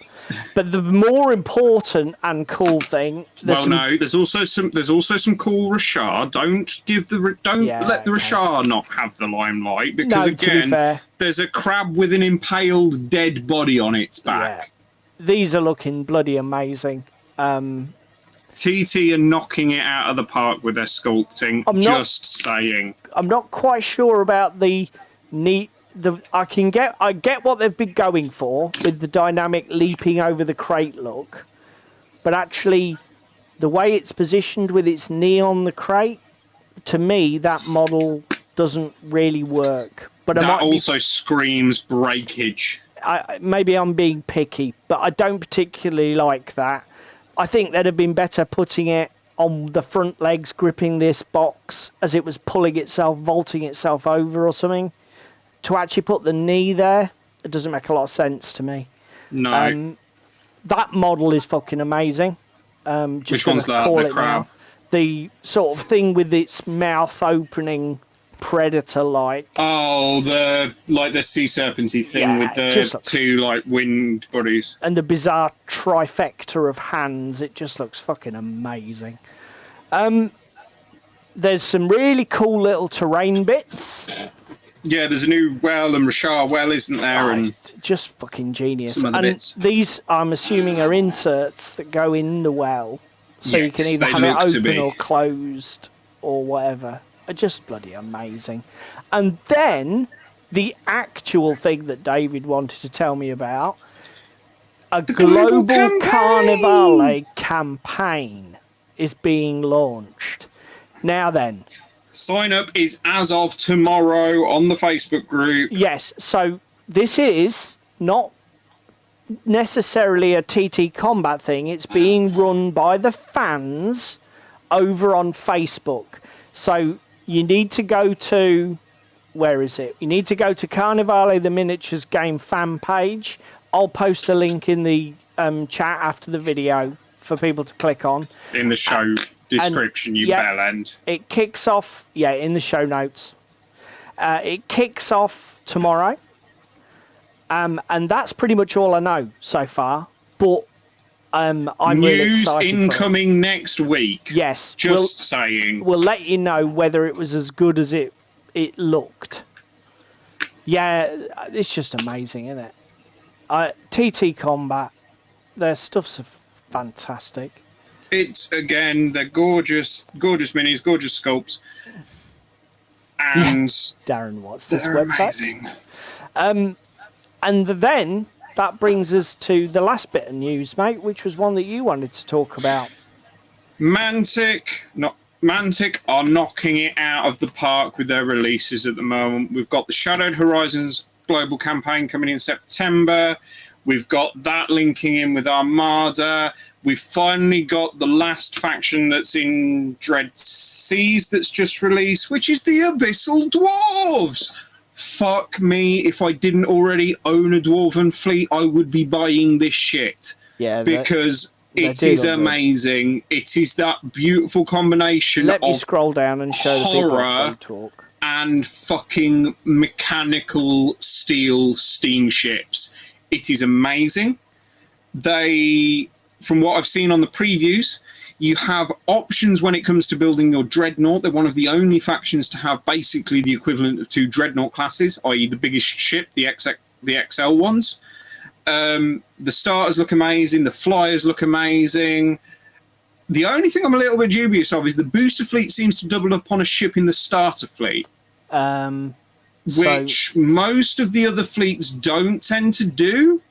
But the more important and cool thing... there's also some cool Rashard. Don't let the Rashard not have the limelight, because again, there's a crab with an impaled dead body on its back. Yeah. These are looking bloody amazing. TT are knocking it out of the park with their sculpting. Saying. I'm not quite sure about the neat... I get what they've been going for with the dynamic leaping over the crate look, but actually the way it's positioned with its knee on the crate, to me that model doesn't really work. But that also screams breakage. Maybe I'm being picky, but I don't particularly like that. I think that'd have been better putting it on the front legs, gripping this box as it was pulling itself, vaulting itself over or something. To actually put the knee there, it doesn't make a lot of sense to me. No. That model is fucking amazing. Which one's that? The crab? The sort of thing with its mouth opening, predator-like. Oh, the sea serpenty thing with the two wind bodies. And the bizarre trifecta of hands. It just looks fucking amazing. There's some really cool little terrain bits. Yeah, there's a new well and Rashard well, isn't there? And just fucking genius. Some other bits. These, I'm assuming, are inserts that go in the well, so you can either have it open or closed or whatever. Just bloody amazing. And then the actual thing that David wanted to tell me about. A The global campaign! Carnivale campaign is being launched. Now then. Sign up is as of tomorrow on the Facebook group. Yes, so this is not necessarily a TT Combat thing. It's being run by the fans over on Facebook. So you need to go to, where is it? You need to go to Carnivale the Miniatures game fan page. I'll post a link in the chat after the video for people to click on. In the show description, you bell end. It kicks off, in the show notes. It kicks off tomorrow. And that's pretty much all I know so far. But I'm really excited. News incoming next week. Yes. Just saying. We'll let you know whether it was as good as it looked. Yeah, it's just amazing, isn't it? TT Combat, their stuff's fantastic. It's, again, they're gorgeous, gorgeous minis, gorgeous sculpts. And Darren, what's this they're website? Amazing. And then that brings us to the last bit of news, mate, which was one that you wanted to talk about. Mantic are knocking it out of the park with their releases at the moment. We've got the Shadowed Horizons global campaign coming in September. We've got that linking in with Armada. We've finally got the last faction that's in Dread Seas that's just released, which is the Abyssal Dwarves. Fuck me, if I didn't already own a Dwarven fleet, I would be buying this shit. Yeah, because it is amazing. It is that beautiful combination Let me of scroll down and show horror the people talk. And fucking mechanical steel steamships. It is amazing. From what I've seen on the previews, you have options when it comes to building your Dreadnought. They're one of the only factions to have basically the equivalent of 2 Dreadnought classes, i.e. the biggest ship, the XL ones. The starters look amazing. The flyers look amazing. The only thing I'm a little bit dubious of is the booster fleet seems to double up on a ship in the starter fleet. Which most of the other fleets don't tend to do.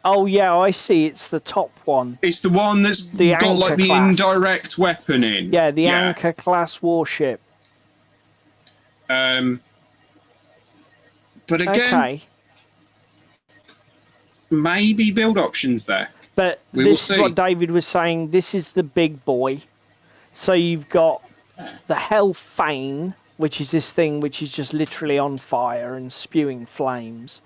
Oh yeah, I see. It's the top one. It's the one that's got like the indirect weapon in. Yeah, the Anchor class warship. But again, maybe build options there. But this is what David was saying. This is the big boy. So you've got the Hellfane, which is this thing which is just literally on fire and spewing flames.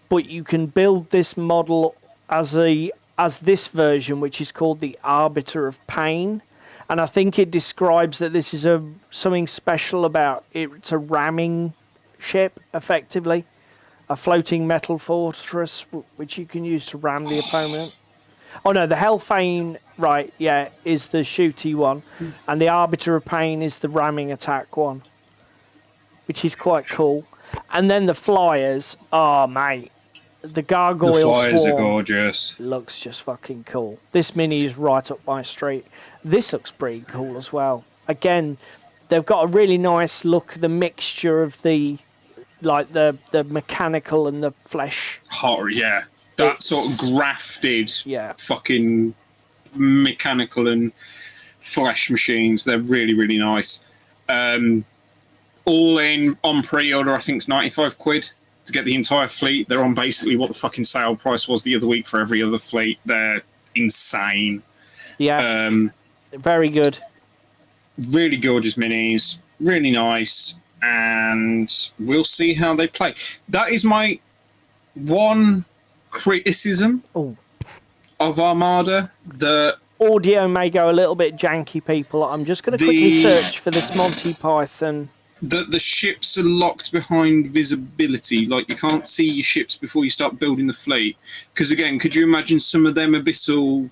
But you can build this model as this version, which is called the Arbiter of Pain. And I think it describes that this is something special about it. It's a ramming ship, effectively. A floating metal fortress, which you can use to ram the opponent. Oh no, the Hellfane, right, yeah, is the shooty one. And the Arbiter of Pain is the ramming attack one. Which is quite cool. And then the flyers, oh mate. The Gargoyle The flyers Swarm are gorgeous. looks just fucking cool. This mini is right up my street. This looks pretty cool as well. Again, they've got a really nice look, the mixture of the mechanical and the flesh. Horror, yeah. That sort of grafted fucking mechanical and flesh machines. They're really, really nice. All in on pre-order, I think it's 95 quid to get the entire fleet. They're on basically what the fucking sale price was the other week for every other fleet. They're insane. Yeah. Very good. Really gorgeous minis. Really nice. And we'll see how they play. That is my one criticism of Armada. The audio may go a little bit janky, people. I'm just going to quickly search for this Monty Python. The ships are locked behind visibility. Like, you can't see your ships before you start building the fleet. Because, again, could you imagine some of them Abyssal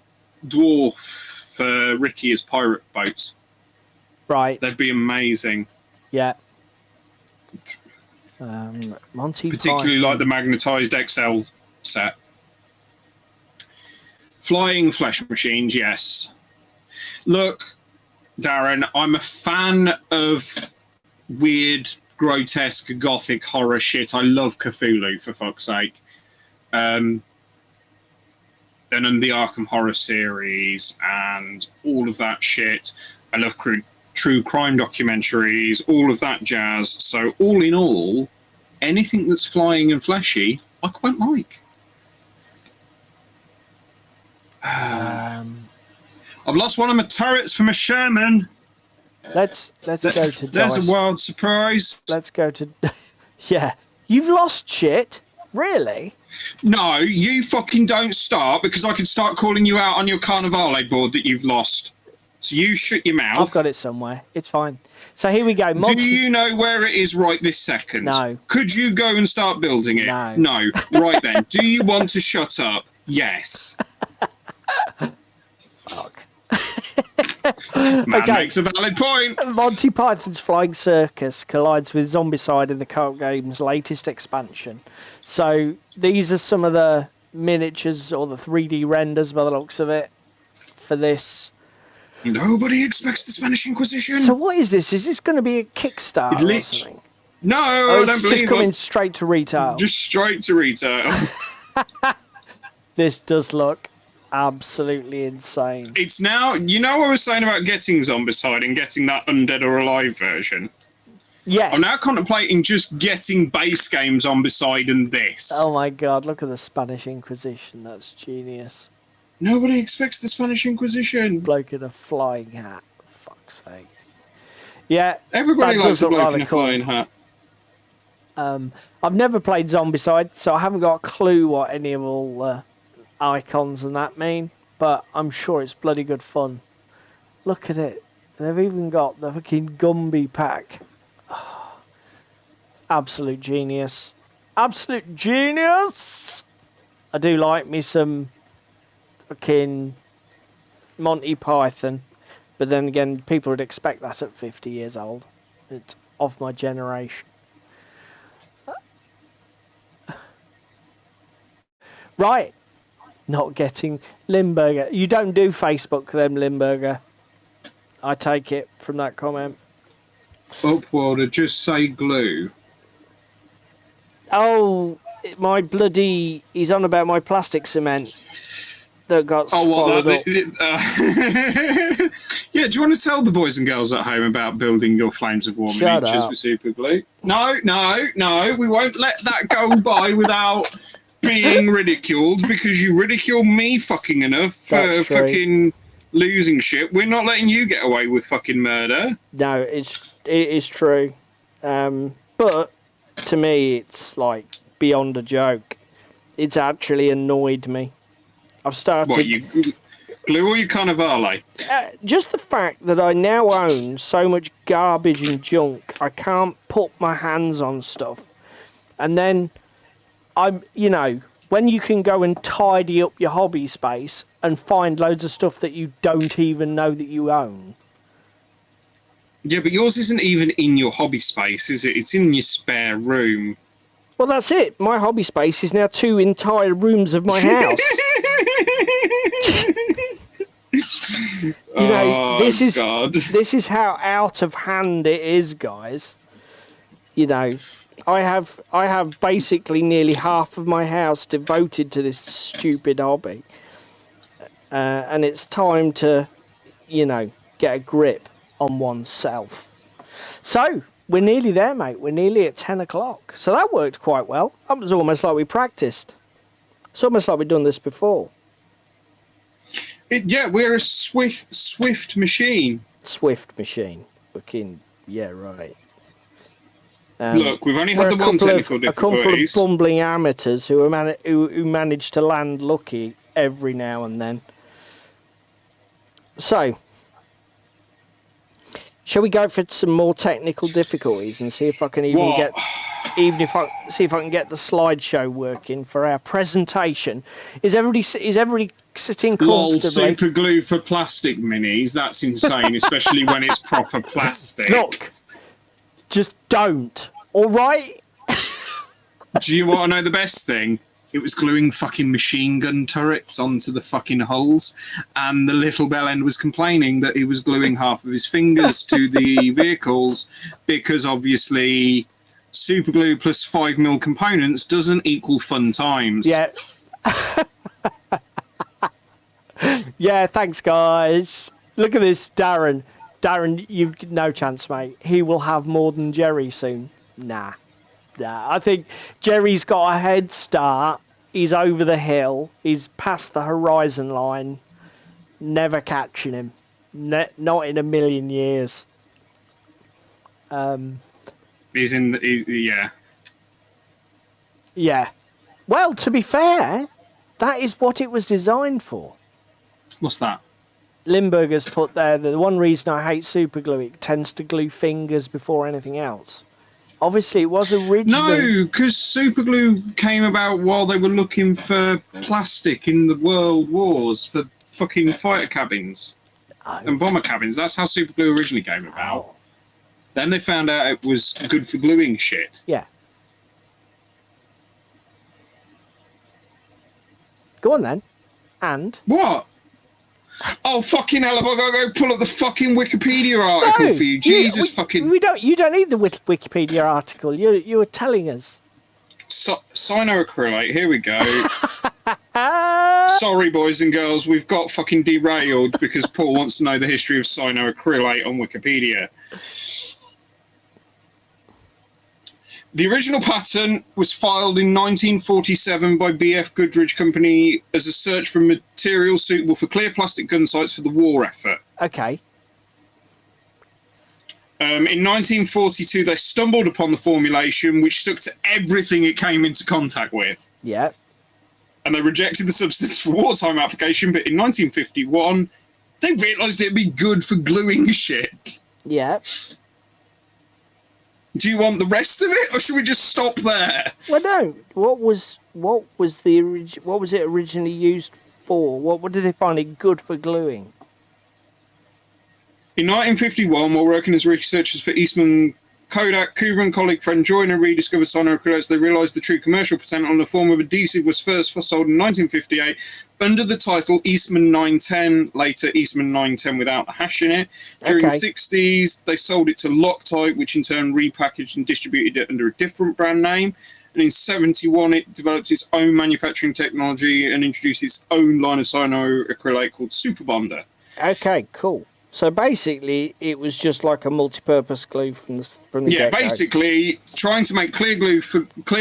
Dwarf for Ricky as pirate boats? Right. That'd be amazing. Yeah. Monty Particularly Python. like the magnetized XL set. Flying flesh machines, yes. Look, Darren, I'm a fan of weird, grotesque, gothic horror shit. I love Cthulhu, for fuck's sake. and the Arkham Horror series and all of that shit. I love true crime documentaries, all of that jazz. So all in all, anything that's flying and fleshy, I quite like. I've lost one of my turrets from a Sherman. Let's go to dice. There's a wild surprise. Let's go to... Yeah. You've lost shit? Really? No, you fucking don't start, because I can start calling you out on your Carnivale board that you've lost. So you shut your mouth. I've got it somewhere. It's fine. So here we go. Do you know where it is right this second? No. Could you go and start building it? No. No. Right then. Do you want to shut up? Yes. Fuck. Man makes a valid point. Monty Python's Flying Circus collides with Zombicide in the card game's latest expansion. So these are some of the miniatures or the 3D renders by the looks of it for this. Nobody expects the Spanish Inquisition. So what is this? Is this going to be a Kickstarter or something? No, I don't believe it. Just coming straight to retail. Just straight to retail. This does look absolutely insane. It's now, you know what I was saying about getting Zombicide and getting that Undead or Alive version? Yes. I'm now contemplating just getting base game Zombicide and this. Oh my god, look at the Spanish Inquisition. That's genius. Nobody expects the Spanish Inquisition. Bloke in a flying hat. For fuck's sake. Yeah. Everybody likes a bloke in a flying hat. I've never played Zombicide, so I haven't got a clue what any of all the icons and that mean, but I'm sure it's bloody good fun. Look at it. They've even got the fucking Gumby pack. Oh, absolute genius. Absolute genius! I do like me some fucking Monty Python, but then again, people would expect that at 50 years old. It's of my generation. Right. Not getting Limburger. You don't do Facebook, them Limburger. I take it from that comment. Upworld, just say glue. Oh, my bloody... He's on about my plastic cement that got swallowed up. Yeah, do you want to tell the boys and girls at home about building your Flames of War miniatures with super glue? No, we won't let that go by without being ridiculed, because you ridicule me fucking enough for fucking losing shit. We're not letting you get away with fucking murder. No, it is true. But to me, it's like beyond a joke. It's actually annoyed me. I've started... What, you glue or you Carnivale? Just the fact that I now own so much garbage and junk, I can't put my hands on stuff. And then... you know, when you can go and tidy up your hobby space and find loads of stuff that you don't even know that you own. Yeah, but yours isn't even in your hobby space, is it? It's in your spare room. Well, that's it. My hobby space is now 2 entire rooms of my house. You know, this is how out of hand it is, guys. You know, I have basically nearly half of my house devoted to this stupid hobby, and it's time to, you know, get a grip on oneself. So we're nearly there, mate. We're nearly at 10 o'clock. So that worked quite well. That was almost like we practiced. It's almost like we've done this before. Yeah, we're a swift machine. Swift machine. Fucking yeah, right. Look, we've only had the one technical difficulties. A couple of bumbling amateurs who manage to land lucky every now and then. So, shall we go for some more technical difficulties and see if I can get the slideshow working for our presentation? Is everybody sitting comfortably? Lol, super glue for plastic minis. That's insane, especially when it's proper plastic. Look. Just don't. All right? Do you want to know the best thing? It was gluing fucking machine gun turrets onto the fucking hulls, and the little bell end was complaining that he was gluing half of his fingers to the vehicles, because obviously super glue plus 5mm components doesn't equal fun times. Yeah. Yeah, thanks, guys. Look at this, Darren. Darren, you've no chance, mate. He will have more than Jerry soon. Nah. I think Jerry's got a head start. He's over the hill. He's past the horizon line. Never catching him. Not in a million years. He's in the... yeah. Yeah. Well, to be fair, that is what it was designed for. What's that? Limburger's put there, the one reason I hate super glue, it tends to glue fingers before anything else. Obviously, it was originally... No, because super glue came about while they were looking for plastic in the world wars for fucking fighter cabins and bomber cabins. That's how super glue originally came about. Oh. Then they found out it was good for gluing shit. Yeah. Go on then. And? What? Oh, fucking hell, I've got to go pull up the fucking Wikipedia article for you. Jesus fucking... You don't need the Wikipedia article. You were telling us. Cyanoacrylate, here we go. Sorry, boys and girls, we've got fucking derailed because Paul wants to know the history of cyanoacrylate on Wikipedia. The original patent was filed in 1947 by B.F. Goodrich Company as a search for materials suitable for clear plastic gun sights for the war effort. Okay. In 1942, they stumbled upon the formulation, which stuck to everything it came into contact with. Yeah. And they rejected the substance for wartime application, but in 1951, they realised it'd be good for gluing shit. Yeah. Do you want the rest of it, or should we just stop there? Well, no. What was it originally used for? What did they find it good for gluing? In 1951, while working as researchers for Eastman Kodak, Cooper and colleague friend Joyner rediscovered cyanoacrylates. They realised the true commercial potential in the form of adhesive was first sold in 1958 under the title Eastman 910, later Eastman 910 without the hash in it. During the 60s, they sold it to Loctite, which in turn repackaged and distributed it under a different brand name. And in 71, it developed its own manufacturing technology and introduced its own line of cyanoacrylate called Super Bonder. Okay, cool. So basically, it was just like a multi-purpose glue from the get-go. Basically, trying to make clear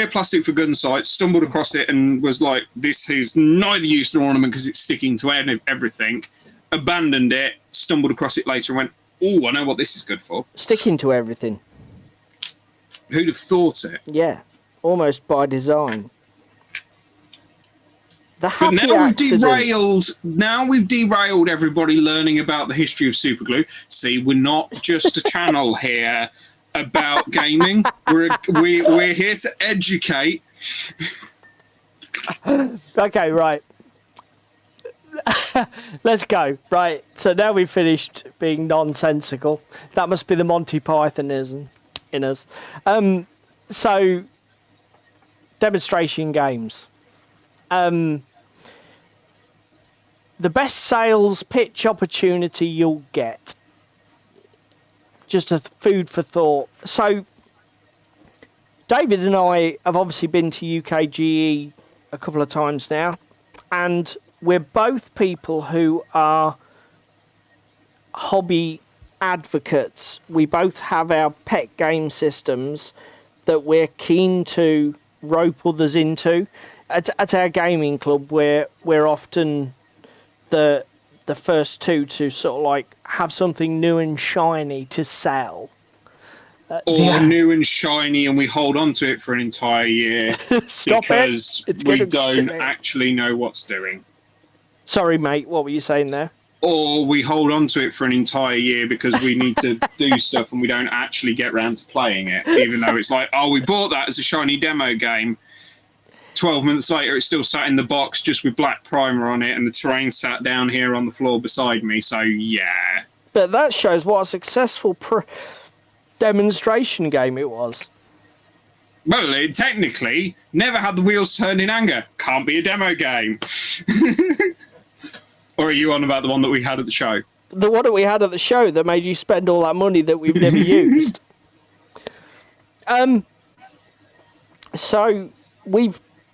plastic for gun sights, stumbled across it and was like, this is neither use nor ornament because it's sticking to everything. Abandoned it, stumbled across it later and went, oh, I know what this is good for. Sticking to everything. Who'd have thought it? Yeah, almost by design. But now we've derailed everybody learning about the history of superglue. See, we're not just a channel here about gaming. We're here to educate. Okay, right. Let's go. Right. So now we've finished being nonsensical. That must be the Monty Pythonism in us. So demonstration games. The best sales pitch opportunity you'll get. Just a food for thought. So, David and I have obviously been to UKGE a couple of times now, and we're both people who are hobby advocates. We both have our pet game systems that we're keen to rope others into. At our gaming club, we're often the first two to sort of like have something new and shiny to sell. New and shiny, and we hold on to it for an entire year because we don't actually know what's doing. Sorry, mate, what were you saying there? Or we hold on to it for an entire year because we need to do stuff and we don't actually get around to playing it, even though it's like, oh, we bought that as a shiny demo game. 12 months later, it's still sat in the box just with black primer on it, and the terrain sat down here on the floor beside me, so yeah. But that shows what a successful demonstration game it was. Well, it technically never had the wheels turned in anger. Can't be a demo game. Or are you on about the one that we had at the show? The one that we had at the show that made you spend all that money that we've never used. So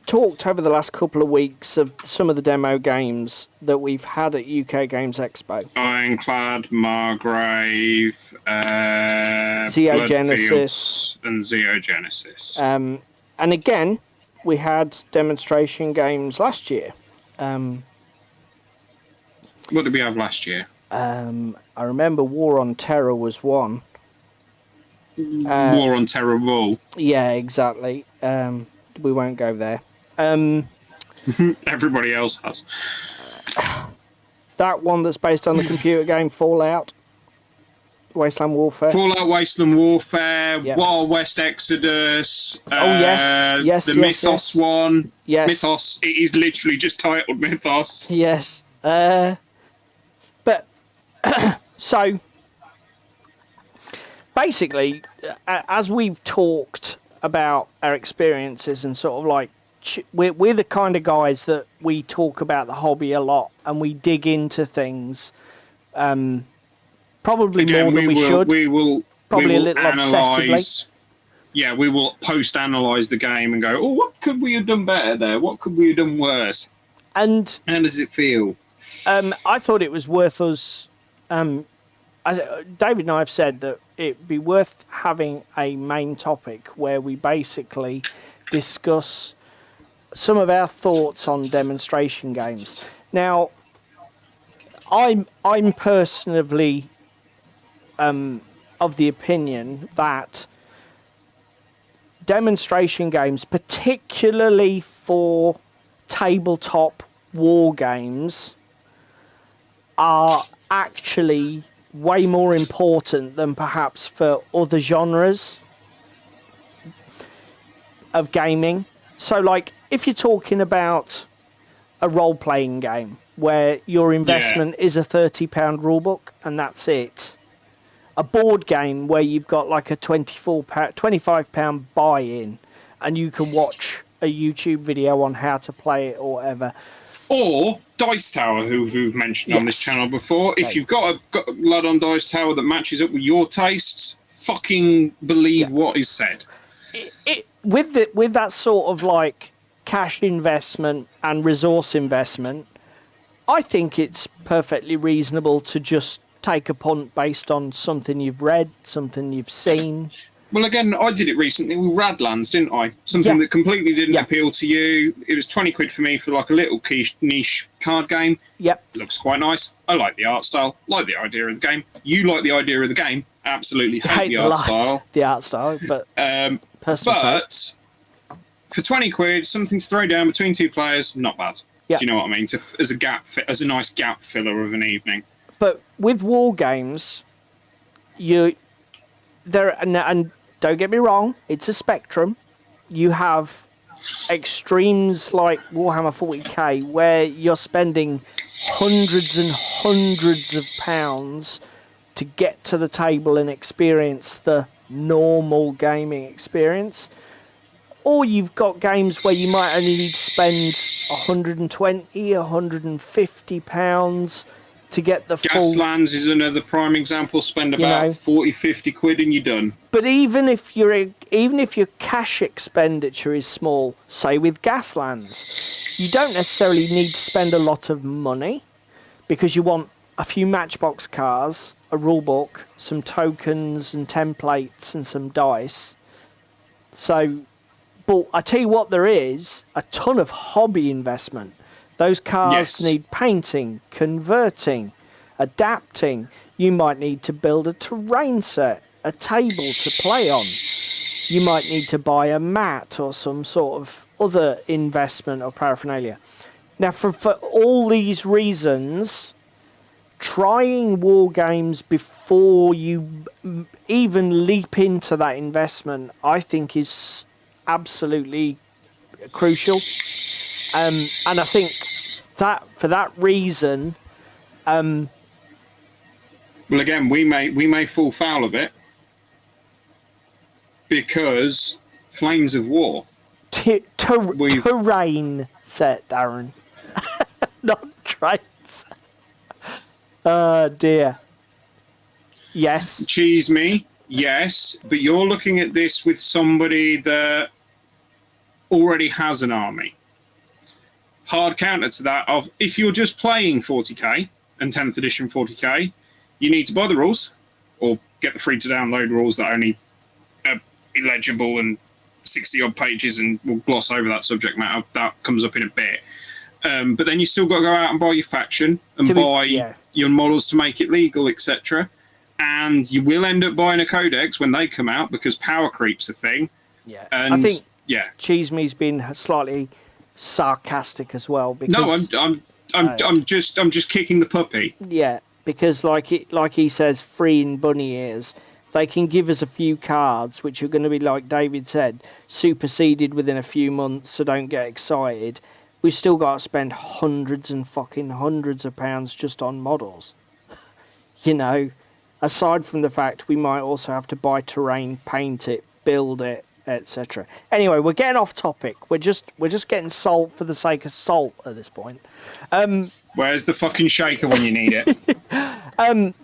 talked over the last couple of weeks of some of the demo games that we've had at UK Games Expo. Ironclad, Margrave, Xeogenesis, Bloodfields, and Xeogenesis. And again, we had demonstration games last year. What did we have last year? I remember War on Terror was one. War on Terror Rule. Yeah, exactly. We won't go there. Everybody else has. That one that's based on the computer game Fallout, Wasteland Warfare. Fallout, Wasteland Warfare, Yep. Wild West Exodus. Yes, the Mythos one. Yes. Mythos. It is literally just titled Mythos. Yes. But so basically, as we've talked about our experiences and sort of like we're the kind of guys that we talk about the hobby a lot and we dig into things probably more than we should. We will probably a little obsessively. Yeah, we will post-analyze the game and go, oh, what could we have done better there? What could we have done worse? And how does it feel? I thought it was worth us. David and I have said that it'd be worth having a main topic where we basically discuss some of our thoughts on demonstration games. Now, I'm personally of the opinion that demonstration games, particularly for tabletop war games, are actually way more important than perhaps for other genres of gaming. So, like, if you're talking about a role-playing game where your investment is a £30 rulebook and that's it. A board game where you've got like a £25 buy-in and you can watch a YouTube video on how to play it or whatever. Or Dice Tower, who we've mentioned on this channel before. If you've got a lad on Dice Tower that matches up with your tastes, fucking believe what is said. With that sort of like cash investment and resource investment, I think it's perfectly reasonable to just take a punt based on something you've read, something you've seen. Well, again, I did it recently with Radlands, didn't I? Something that completely didn't appeal to you. It was 20 quid for me for like a little niche card game. Yep. Looks quite nice. I like the art style, like the idea of the game. You like the idea of the game. Absolutely hate the art style. The art style, but personal taste. For 20 quid, something to throw down between two players, not bad. Yep. Do you know what I mean? As a nice gap filler of an evening. But with war games, and don't get me wrong, it's a spectrum. You have extremes like Warhammer 40k where you're spending hundreds and hundreds of pounds to get to the table and experience the normal gaming experience. Or you've got games where you might only need to spend 120, 150 pounds to get the full... Gaslands is another prime example. Spend about 40, 50 quid and you're done. But even if your cash expenditure is small, say with Gaslands, you don't necessarily need to spend a lot of money because you want a few matchbox cards, a rulebook, some tokens and templates and some dice. So, but I tell you what, there is a ton of hobby investment. Those cards need painting, converting, adapting. You might need to build a terrain set, a table to play on. You might need to buy a mat or some sort of other investment or paraphernalia. Now, for all these reasons, trying war games before you even leap into that investment, I think is absolutely crucial. And I think that for that reason, well, again, we may fall foul of it because Flames of War. Terrain set, Darren, not trains. Oh dear. Yes. Cheese me, yes, but you're looking at this with somebody that already has an army. Hard counter to that of if you're just playing 40k and 10th edition 40k, you need to buy the rules or get the free to download rules that only are illegible and 60 odd pages, and we'll gloss over that subject matter. That comes up in a bit. But then you still got to go out and buy your faction and buy your models to make it legal, etc. And you will end up buying a codex when they come out because power creep's a thing. Yeah, and I think Cheese Me's been slightly sarcastic as well. Because, no, I'm just kicking the puppy. Yeah, because like he says, free in bunny ears. They can give us a few cards, which are going to be, like David said, superseded within a few months. So don't get excited. We've still got to spend hundreds and fucking hundreds of pounds just on models. You know, aside from the fact we might also have to buy terrain, paint it, build it, etc. Anyway, we're getting off topic. We're just getting salt for the sake of salt at this point. Where's the fucking shaker when you need it?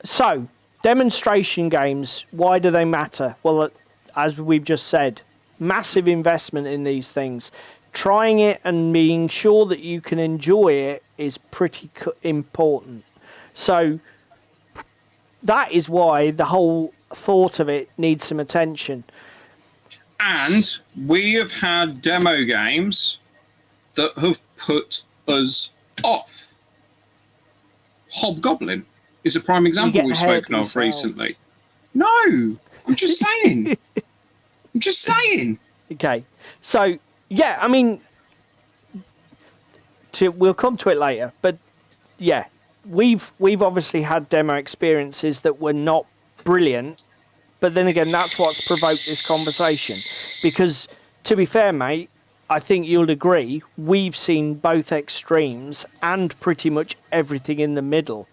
So, demonstration games, why do they matter? Well, as we've just said, massive investment in these things. Trying it and being sure that you can enjoy it is pretty important. So, that is why the whole thought of it needs some attention. And we have had demo games that have put us off. Hobgoblin is a prime example we've spoken of recently. No, I'm just saying. I'm just saying. Okay, so yeah, I mean, we'll come to it later, but yeah, we've obviously had demo experiences that were not brilliant, but then again, that's what's provoked this conversation. Because to be fair, mate, I think you'll agree, we've seen both extremes and pretty much everything in the middle,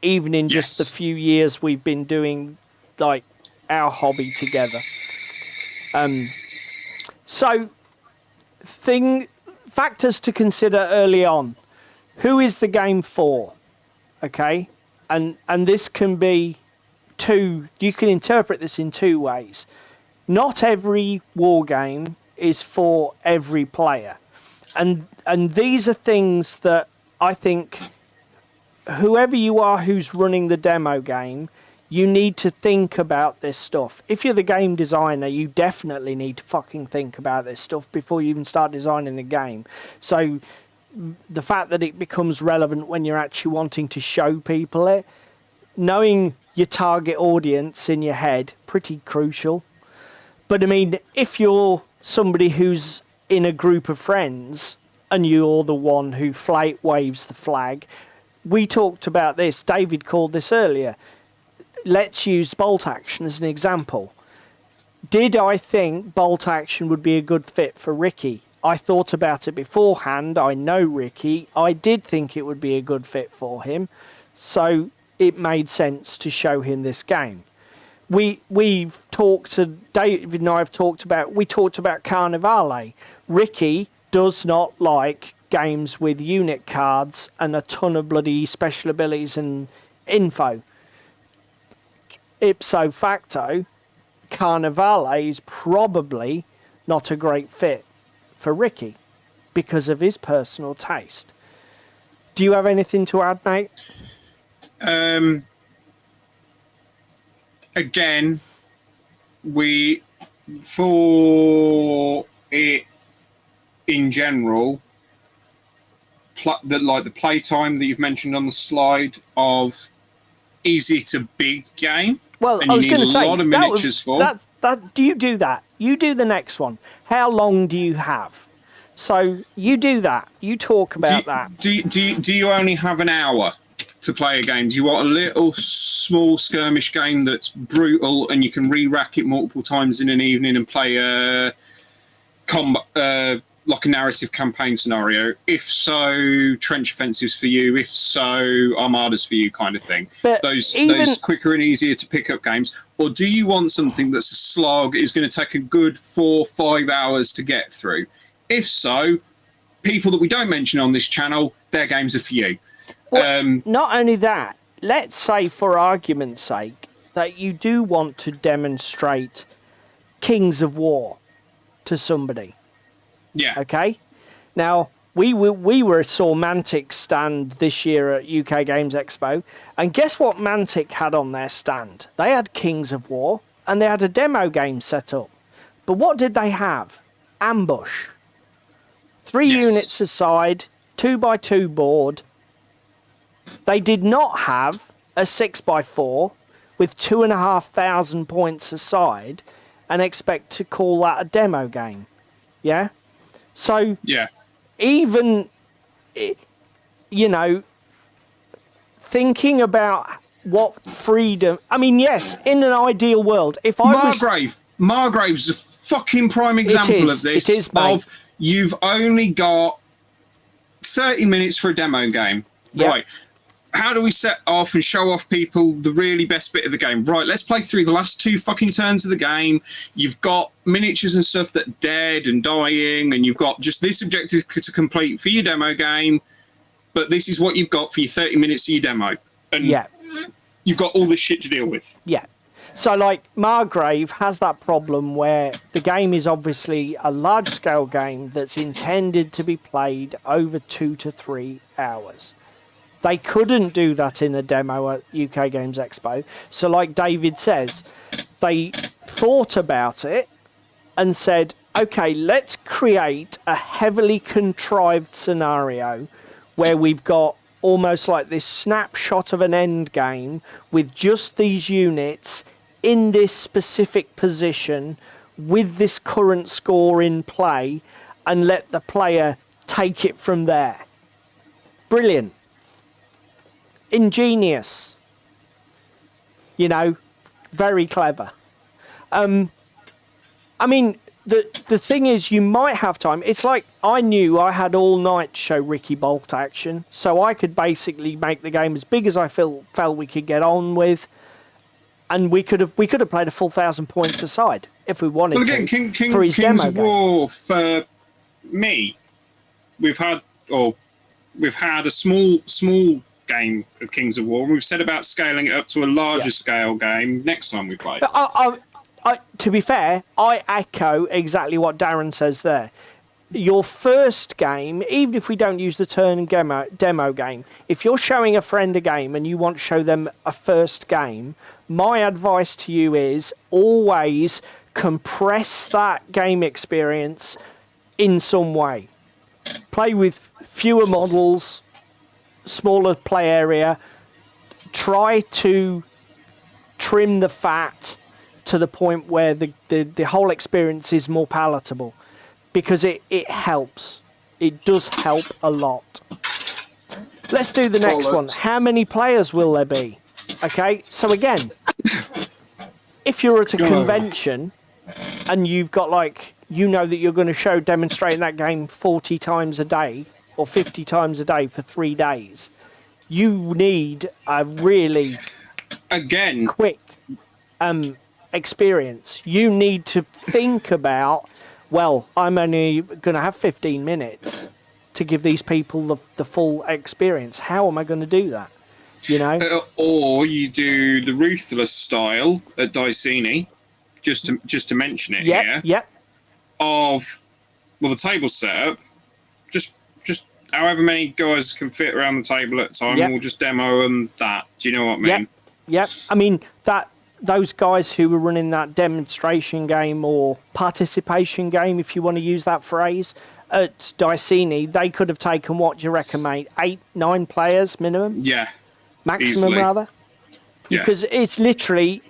even in just the few years we've been doing like our hobby together. So factors to consider early on. Who is the game for? Okay, and this can be you can interpret this in two ways. Not every war game is for every player, and these are things that I think whoever you are who's running the demo game, you need to think about this stuff. If you're the game designer, you definitely need to fucking think about this stuff before you even start designing the game. So the fact that it becomes relevant when you're actually wanting to show people it, knowing your target audience in your head, pretty crucial. But I mean, if you're somebody who's in a group of friends and you're the one who waves the flag, we talked about this, David called this earlier. Let's use bolt action as an example. Did I think bolt action would be a good fit for Ricky? I thought about it beforehand. I know Ricky. I did think it would be a good fit for him. So it made sense to show him this game. We've talked to David and I have talked about Carnivale. Ricky does not like games with unit cards and a ton of bloody special abilities and info. Ipso facto, Carnivale is probably not a great fit for Ricky because of his personal taste. Do you have anything to add, mate? Again, for it in general, the playtime that you've mentioned on the slide of easy to big game. Well, and I was going to say, a lot of miniatures for. Do you do that? You do the next one. How long do you have? So you do that. You talk about that. Do you only have an hour to play a game? Do you want a little small skirmish game that's brutal and you can re-rack it multiple times in an evening and play a combat, like a narrative campaign scenario? If so, trench offensives for you. If so, armadas for you, kind of thing. But those quicker and easier to pick up games. Or do you want something that's a slog, is going to take a good 4-5 hours to get through? If so, people that we don't mention on this channel, their games are for you. Well, not only that, let's say for argument's sake that you do want to demonstrate Kings of War. to somebody. Yeah. Okay. Now saw Mantic's stand this year at UK Games Expo, and guess what Mantic had on their stand? They had Kings of War, and they had a demo game set up. But what did they have? Ambush. 3 units aside, 2x2 board. They did not have a 6x4 with 2,500 points aside and expect to call that a demo game. Yeah? So, even, you know, thinking about what freedom... I mean, yes, in an ideal world, if I Margrave's a fucking prime example of this. It is, mate. You've only got 30 minutes for a demo game. Yep. Right. How do we set off and show off people the really best bit of the game? Right, let's play through the last 2 fucking turns of the game. You've got miniatures and stuff that are dead and dying, and you've got just this objective to complete for your demo game, but this is what you've got for your 30 minutes of your demo. And you've got all this shit to deal with. Yeah. So, like, Margrave has that problem where the game is obviously a large-scale game that's intended to be played over 2 to 3 hours. They couldn't do that in a demo at UK Games Expo. So like David says, they thought about it and said, okay, let's create a heavily contrived scenario where we've got almost like this snapshot of an end game with just these units in this specific position with this current score in play and let the player take it from there. Brilliant. Ingenious, you know, very clever. I mean, the thing is, you might have time. It's like I knew I had all night to show Ricky Bolt action, so I could basically make the game as big as I felt we could get on with, and we could have played a full 1,000 points aside if we wanted to. For his Kings demo of War for me, we've had a small game of Kings of War, and we've said about scaling it up to a larger scale game next time we play. To be fair, I echo exactly what Darren says there. Your first game, even if we don't use the term demo game, if you're showing a friend a game and you want to show them a first game, my advice to you is always compress that game experience in some way. Play with fewer models, smaller play area, try to trim the fat to the point where the whole experience is more palatable, because it helps. It does help a lot. Let's do the next one. How many players will there be? Okay, so again, if you're at a convention and you've got like, you know that you're going to demonstrating that game 40 times a day or 50 times a day for 3 days, you need a really quick experience. You need to think about, well, I'm only going to have 15 minutes to give these people the full experience. How am I going to do that? You know? Or you do the Ruthless style at Dicini, just to mention it here. Yep. The table setup, just however many guys can fit around the table at a time, we'll just demo them that. Do you know what I mean? Yep. I mean, those guys who were running that demonstration game or participation game, if you want to use that phrase, at Dicini, they could have taken, what do you reckon, mate? 8, 9 players minimum? Yeah. Maximum, easily. rather? Yeah. Because it's literally,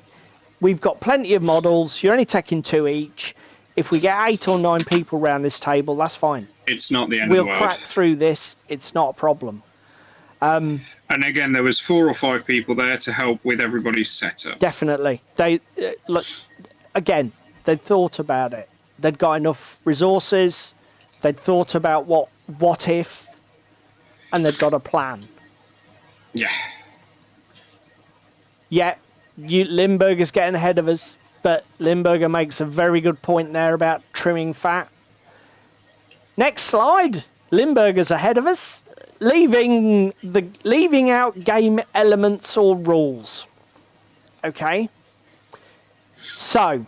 we've got plenty of models, you're only taking 2 each. If we get 8 or 9 people around this table, that's fine. It's not the end of the world. We'll crack through this. It's not a problem. And again, there was 4 or 5 people there to help with everybody's setup. Definitely. They look, again, they'd thought about it. They'd got enough resources. They'd thought about what if, and they'd got a plan. Yeah. Yeah, Limburger's getting ahead of us, but Limburger makes a very good point there about trimming fat. Next slide. Limburger's ahead of us, leaving out game elements or rules. Okay. So,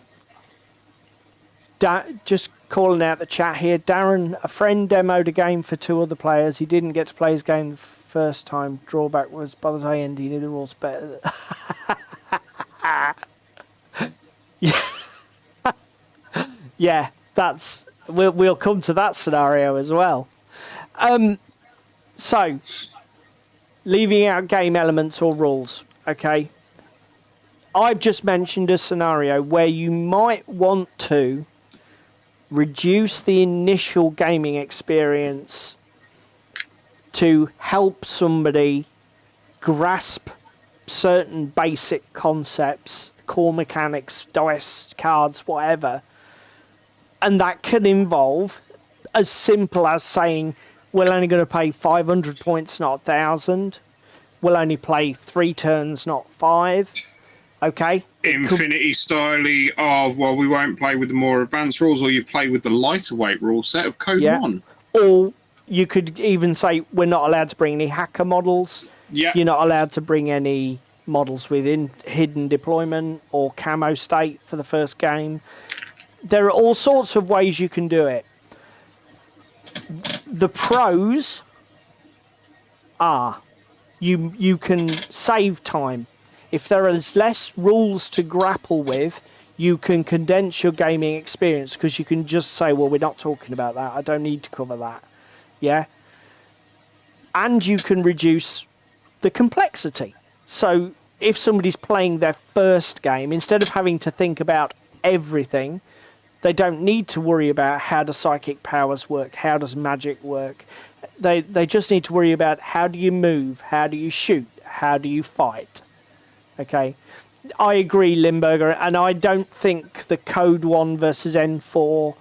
just calling out the chat here. Darren, a friend demoed a game for 2 other players. He didn't get to play his game the first time. Drawback was by the time he knew the rules better. Yeah, yeah. We'll come to that scenario as well. So, leaving out game elements or rules. Okay. I've just mentioned a scenario where you might want to reduce the initial gaming experience to help somebody grasp certain basic concepts, core mechanics, dice, cards, whatever. And that can involve as simple as saying, we're only going to pay 500 points, not 1,000. We'll only play 3 turns, not 5. Okay. Infinity style of, well, we won't play with the more advanced rules, or you play with the lighter weight rule set of Code 1. Or you could even say, we're not allowed to bring any hacker models. Yeah. You're not allowed to bring any models within hidden deployment or camo state for the first game. There are all sorts of ways you can do it. The pros are you can save time. If there is less rules to grapple with, you can condense your gaming experience because you can just say, well, we're not talking about that. I don't need to cover that. Yeah. And you can reduce the complexity. So if somebody's playing their first game, instead of having to think about everything, they don't need to worry about how do psychic powers work, how does magic work. They just need to worry about how do you move, how do you shoot, how do you fight. Okay, I agree, Limburger, and I don't think the Code 1 versus N4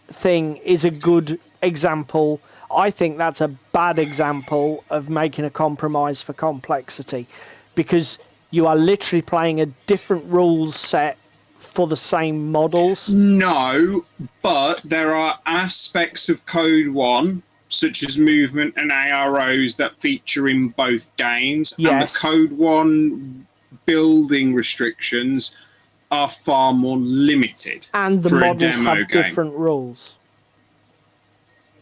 thing is a good example. I think that's a bad example of making a compromise for complexity, because you are literally playing a different rules set for the same models. No, but there are aspects of Code 1, such as movement and AROs, that feature in both games. Yes. And the Code 1 building restrictions are far more limited. And the for models a demo have game. different rules.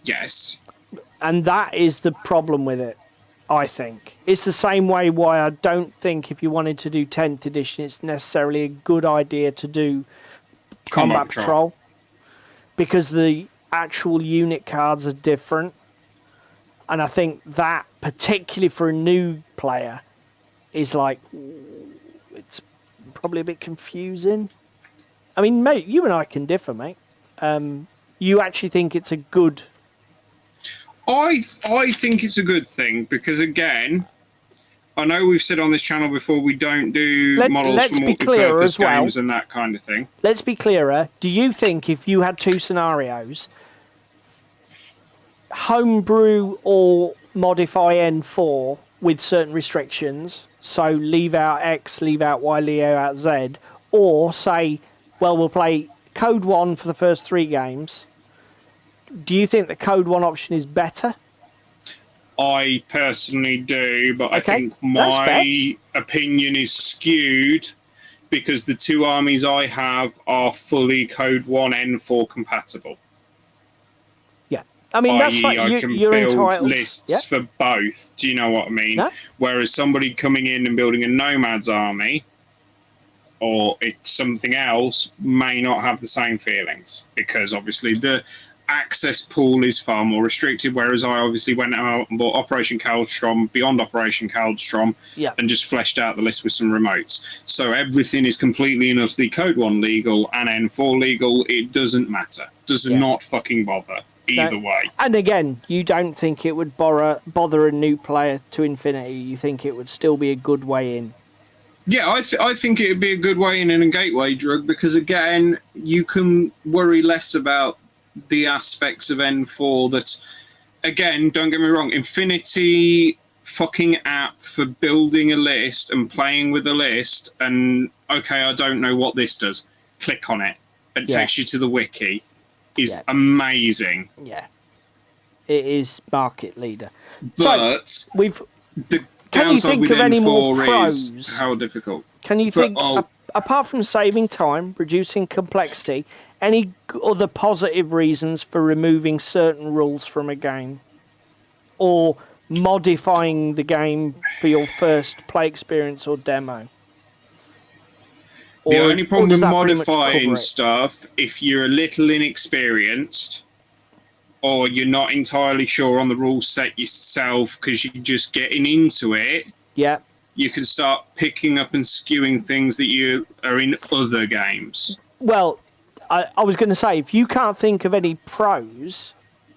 Yes. And that is the problem with it, I think. It's the same way why I don't think if you wanted to do 10th edition, it's necessarily a good idea to do Combat Patrol. Because the actual unit cards are different. And I think that, particularly for a new player, is like, it's probably a bit confusing. I mean, mate, you and I can differ, mate. You actually think it's a good... I think it's a good thing because, again, I know we've said on this channel before we don't do models for multi-purpose games and that kind of thing. Let's be clearer. Do you think if you had 2 scenarios, homebrew or modify N4 with certain restrictions, so leave out X, leave out Y, leave out Z, or say, well, we'll play Code 1 for the first 3 games, do you think the Code 1 option is better? I personally do, but I think my opinion is skewed because the 2 armies I have are fully Code 1 N4 compatible. Yeah. I mean, that's fine. I can build lists for both. Do you know what I mean? No? Whereas somebody coming in and building a Nomad's army or it's something else may not have the same feelings because obviously the access pool is far more restricted, whereas I obviously went out and bought Operation Kaldstrom, Beyond Operation Kaldstrom, and just fleshed out the list with some remotes. So everything is completely and utterly Code 1 legal and N4 legal. It doesn't matter. Does not fucking bother either way. And again, you don't think it would bother a new player to Infinity. You think it would still be a good way in. Yeah, I think it would be a good way in and a gateway drug because, again, you can worry less about the aspects of N4 that, again, don't get me wrong, Infinity fucking app for building a list and playing with a list and, okay, I don't know what this does. Click on it. It takes you to the wiki. Is amazing. Yeah. It is market leader. But so the downside with N4 is how difficult. Can you think, apart from saving time, reducing complexity, any other positive reasons for removing certain rules from a game, or modifying the game for your first play experience or demo? The only problem with modifying stuff, if you're a little inexperienced, or you're not entirely sure on the rule set yourself because you're just getting into it, yeah, you can start picking up and skewing things that you are in other games. Well, I was going to say, if you can't think of any pros,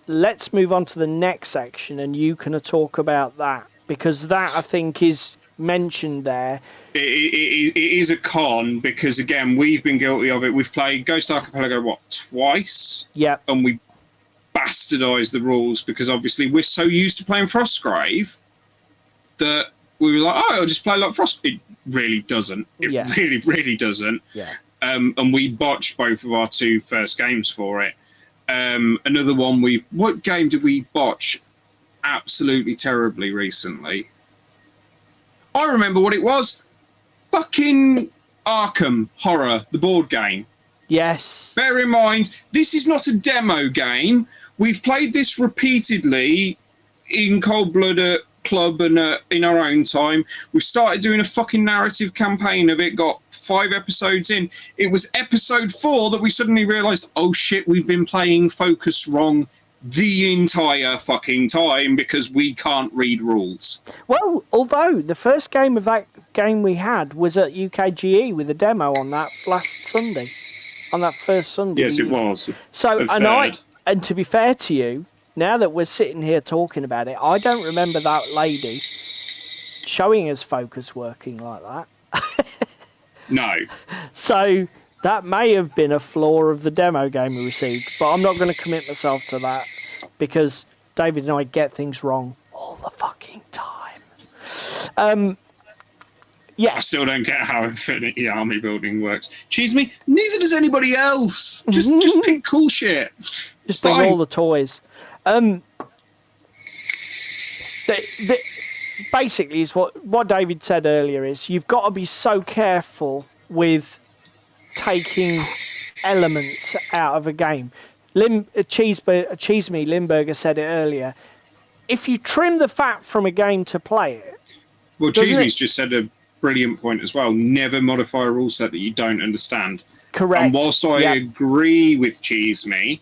let's move on to the next section and you can talk about that, because that, I think, is mentioned there. It is a con, because, again, we've been guilty of it. We've played Ghost Archipelago, twice? Yeah. And we bastardised the rules because, obviously, we're so used to playing Frostgrave that we were like, I'll just play like Frost. It really doesn't. It really, really doesn't. Yeah. And we botched both of our 2 first games for it. Another one, what game did we botch absolutely terribly recently? I remember what it was. Fucking Arkham Horror, the board game. Yes. Bear in mind, this is not a demo game. We've played this repeatedly in Cold Blood at Club and in our own time. We've started doing a fucking narrative campaign of it, got 5 episodes in. It was episode 4 that we suddenly realised, oh shit, we've been playing Focus wrong the entire fucking time because we can't read rules. Well, although the first game of that game we had was at UKGE with a demo on that last Sunday, on that first Sunday. Yes, it was. So, and to be fair to you, now that we're sitting here talking about it, I don't remember that lady showing us Focus working like that. No. So that may have been a flaw of the demo game we received, but I'm not going to commit myself to that because David and I get things wrong all the fucking time. Yeah. I still don't get how Infinity Army building works. Cheese me, neither does anybody else. Just pick cool shit. Just bring all the toys. Basically, is what David said earlier is you've got to be so careful with taking elements out of a game. Cheese Me Limburger said it earlier. If you trim the fat from a game to play it, well, Cheese Me's just said a brilliant point as well. Never modify a rule set that you don't understand. Correct. And whilst I agree with Cheese Me,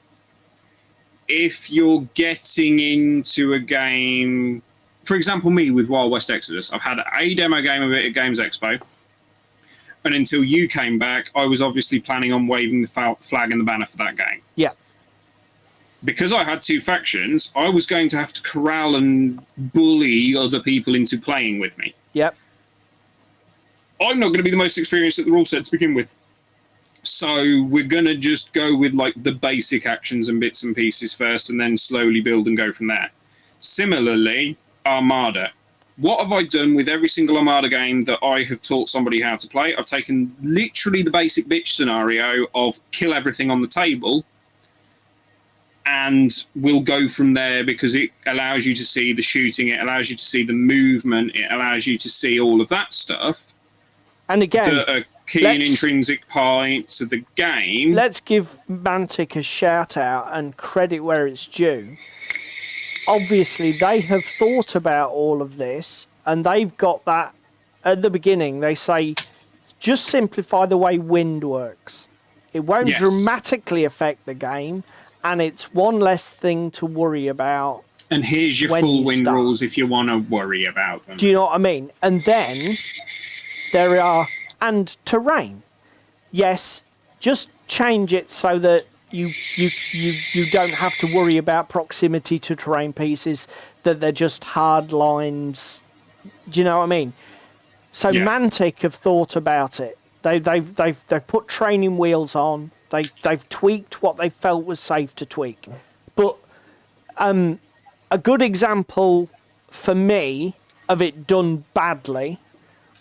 if you're getting into a game, for example, me with Wild West Exodus, I've had a demo game of it at Games Expo, and until you came back, I was obviously planning on waving the flag and the banner for that game. Yeah. Because I had 2 factions, I was going to have to corral and bully other people into playing with me. Yep. I'm not going to be the most experienced at the rule set to begin with. So we're going to just go with like the basic actions and bits and pieces first and then slowly build and go from there. Similarly, Armada. What have I done with every single Armada game that I have taught somebody how to play? I've taken literally the basic bitch scenario of kill everything on the table, and we'll go from there because it allows you to see the shooting, it allows you to see the movement, it allows you to see all of that stuff. And again, that are key and intrinsic parts of the game. Let's give Mantic a shout out and credit where it's due. Obviously, they have thought about all of this, and they've got that at the beginning. They say, just simplify the way wind works. It won't dramatically affect the game, and it's one less thing to worry about. And here's your full wind rules if you want to worry about them. Do you know what I mean? And then there are, and terrain. Yes, just change it so that you don't have to worry about proximity to terrain pieces, that they're just hard lines. Do you know what I mean? So Mantic have thought about it. They've put training wheels on. They've tweaked what they felt was safe to tweak. But a good example for me of it done badly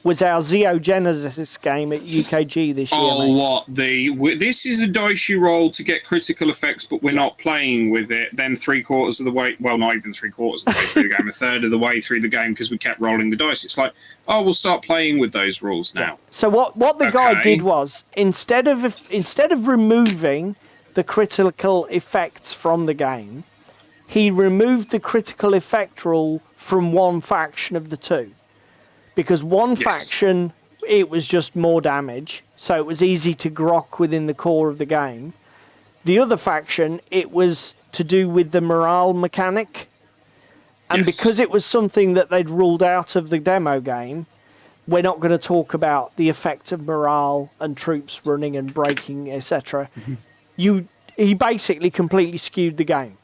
was our Xeogenesis game at UKG this year. Oh, mate. This is a dice you roll to get critical effects, but we're not playing with it. Then 3/4 of the way, well, not even 3/4 of the way through the game, a third of the way through the game because we kept rolling the dice. It's like, oh, we'll start playing with those rules now. So what the guy did was instead of removing the critical effects from the game, he removed the critical effect rule from one faction of the two. Because one faction, it was just more damage, so it was easy to grok within the core of the game. The other faction, it was to do with the morale mechanic. And because it was something that they'd ruled out of the demo game, we're not going to talk about the effect of morale and troops running and breaking, etc. He basically completely skewed the game.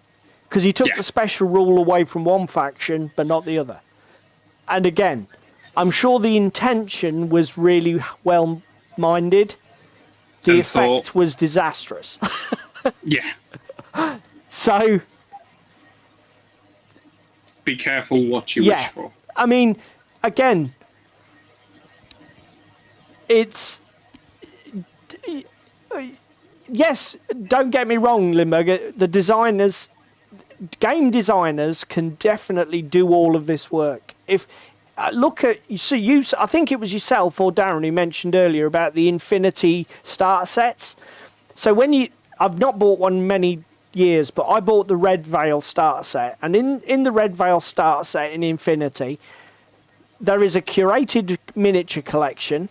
Because he took the special rule away from one faction, but not the other. And again, I'm sure the intention was really well-minded. The effect was disastrous. So... be careful what you wish for. I mean, again, it's... Yes, don't get me wrong, Limburger. The designers... Game designers can definitely do all of this work. If look at I think it was yourself or Darren who mentioned earlier about the Infinity starter sets. So I've not bought one many years, but I bought the Red Veil starter set, and in the Red Veil starter set in Infinity, there is a curated miniature collection,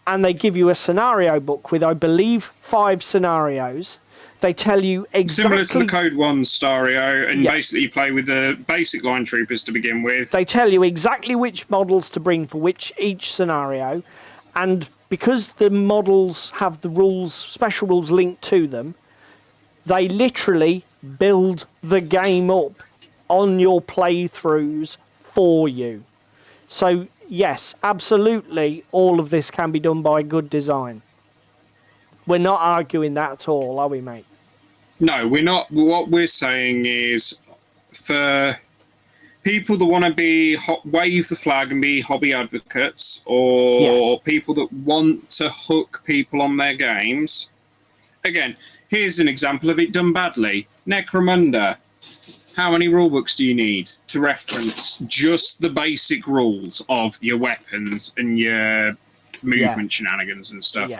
and they give you a scenario book with, I believe, 5 scenarios. They tell you exactly... Similar to the Code 1 Stario, and basically you play with the basic line troopers to begin with. They tell you exactly which models to bring for each scenario, and because the models have the rules, special rules linked to them, they literally build the game up on your playthroughs for you. So, yes, absolutely, all of this can be done by good design. We're not arguing that at all, are we, mate? No, we're not. What we're saying is, for people that want to wave the flag and be hobby advocates, or people that want to hook people on their games, again, here's an example of it done badly. Necromunda. How many rulebooks do you need to reference just the basic rules of your weapons and your movement shenanigans and stuff?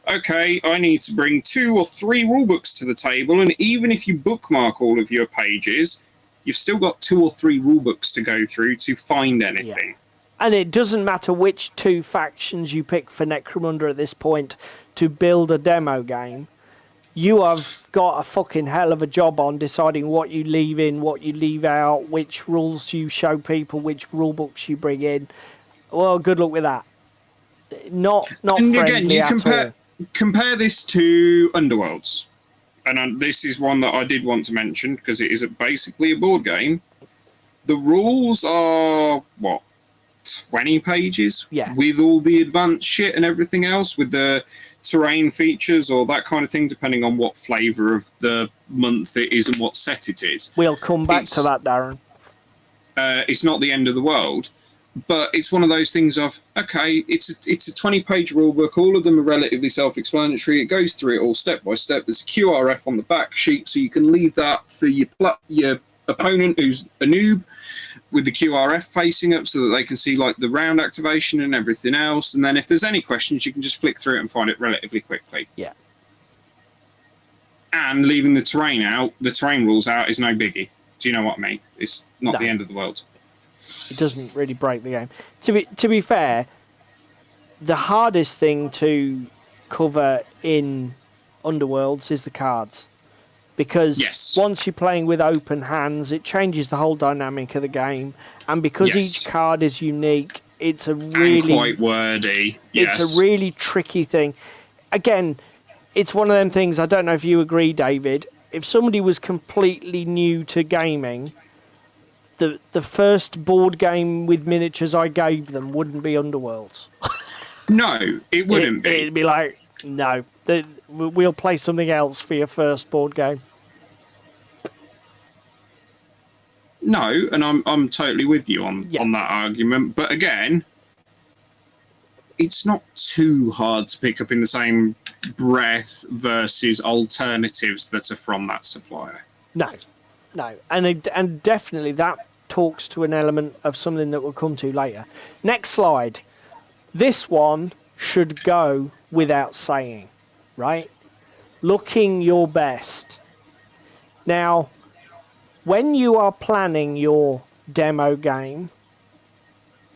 Okay, I need to bring 2 or 3 rulebooks to the table, and even if you bookmark all of your pages, you've still got 2 or 3 rulebooks to go through to find anything. And it doesn't matter which 2 factions you pick for Necromunda at this point to build a demo game. You have got a fucking hell of a job on deciding what you leave in, what you leave out, which rules you show people, which rulebooks you bring in. Well, good luck with that. Not and again, you compare this to Underworlds, and this is one that I did want to mention because it is basically a board game. The rules are 20 pages with all the advanced shit and everything else, with the terrain features or that kind of thing, depending on what flavour of the month it is and what set it is. We'll come back to that, Darren. It's not the end of the world. But it's one of those things of, okay, it's a 20-page rule book. All of them are relatively self-explanatory. It goes through it all step by step. There's a QRF on the back sheet, so you can leave that for your opponent who's a noob with the QRF facing up so that they can see like the round activation and everything else. And then if there's any questions, you can just flick through it and find it relatively quickly. Yeah. And leaving the terrain rules out is no biggie. Do you know what I mean? It's not the end of the world. It doesn't really break the game. To be fair, the hardest thing to cover in Underworlds is the cards. Because once you're playing with open hands, it changes the whole dynamic of the game. And because each card is unique, it's a really... And quite wordy. It's a really tricky thing. Again, it's one of them things, I don't know if you agree, David. If somebody was completely new to gaming... The first board game with miniatures I gave them wouldn't be Underworlds. No, it wouldn't be. It'd be like, no, we'll play something else for your first board game. No, and I'm totally with you on that argument. But again, it's not too hard to pick up in the same breath versus alternatives that are from that supplier. No, and definitely that talks to an element of something that we'll come to later. Next slide. This one should go without saying, right? looking your best. Now, when you are planning your demo game,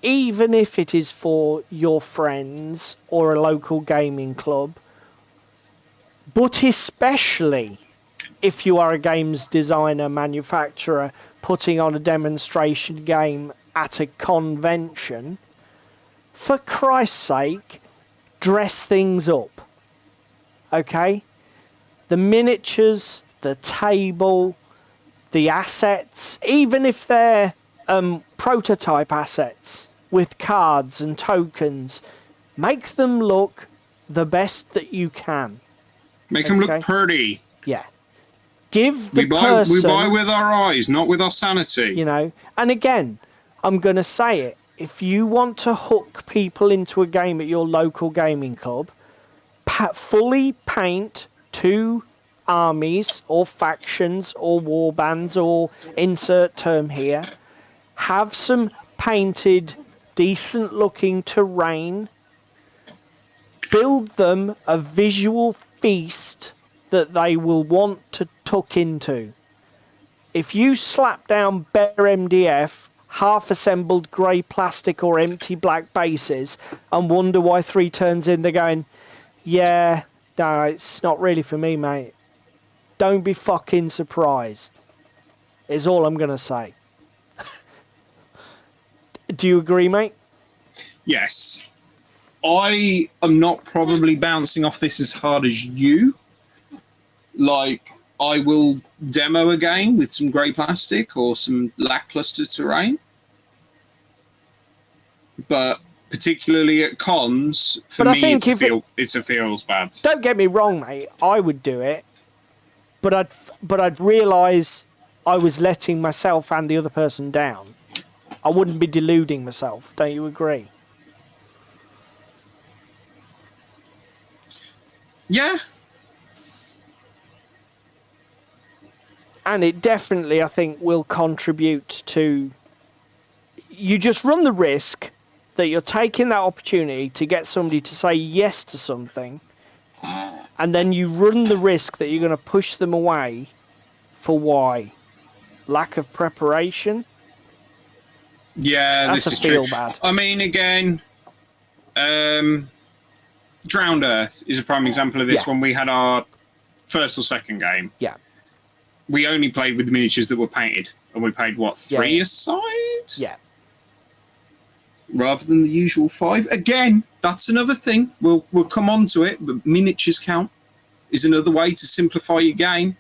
even if it is for your friends or a local gaming club, but especially if you are a games designer, manufacturer, putting on a demonstration game at a convention, for Christ's sake, dress things up. Okay? The miniatures, the table, the assets, even if they're prototype assets with cards and tokens, make them look the best that you can. Make them look pretty. Yeah. Give the person... We buy with our eyes, not with our sanity. You know, and again, I'm going to say it. If you want to hook people into a game at your local gaming club, fully paint 2 armies or factions or war bands or insert term here. Have some painted, decent looking terrain. Build them a visual feast that they will want to tuck into. If you slap down bare MDF, half-assembled grey plastic or empty black bases and wonder why 3 turns in they're going, yeah, no, it's not really for me, mate. Don't be fucking surprised, is all I'm going to say. Do you agree, mate? Yes. I am not probably bouncing off this as hard as you. Like, I will demo a game with some grey plastic or some lackluster terrain. But particularly at cons, for me, it's a feels bad. Don't get me wrong, mate. I would do it, but I'd realise I was letting myself and the other person down. I wouldn't be deluding myself. Don't you agree? Yeah. And it definitely, I think, will contribute to... You just run the risk that you're taking that opportunity to get somebody to say yes to something, and then you run the risk that you're going to push them away for why? Lack of preparation? Yeah, That's this is feel true. Bad. I mean, again, Drowned Earth is a prime example of this. When we had our first or second game, we only played with the miniatures that were painted, and we paid, what, 3 a side? Yeah. Rather than the usual 5. Again, that's another thing. We'll come on to it, but miniatures count is another way to simplify your game.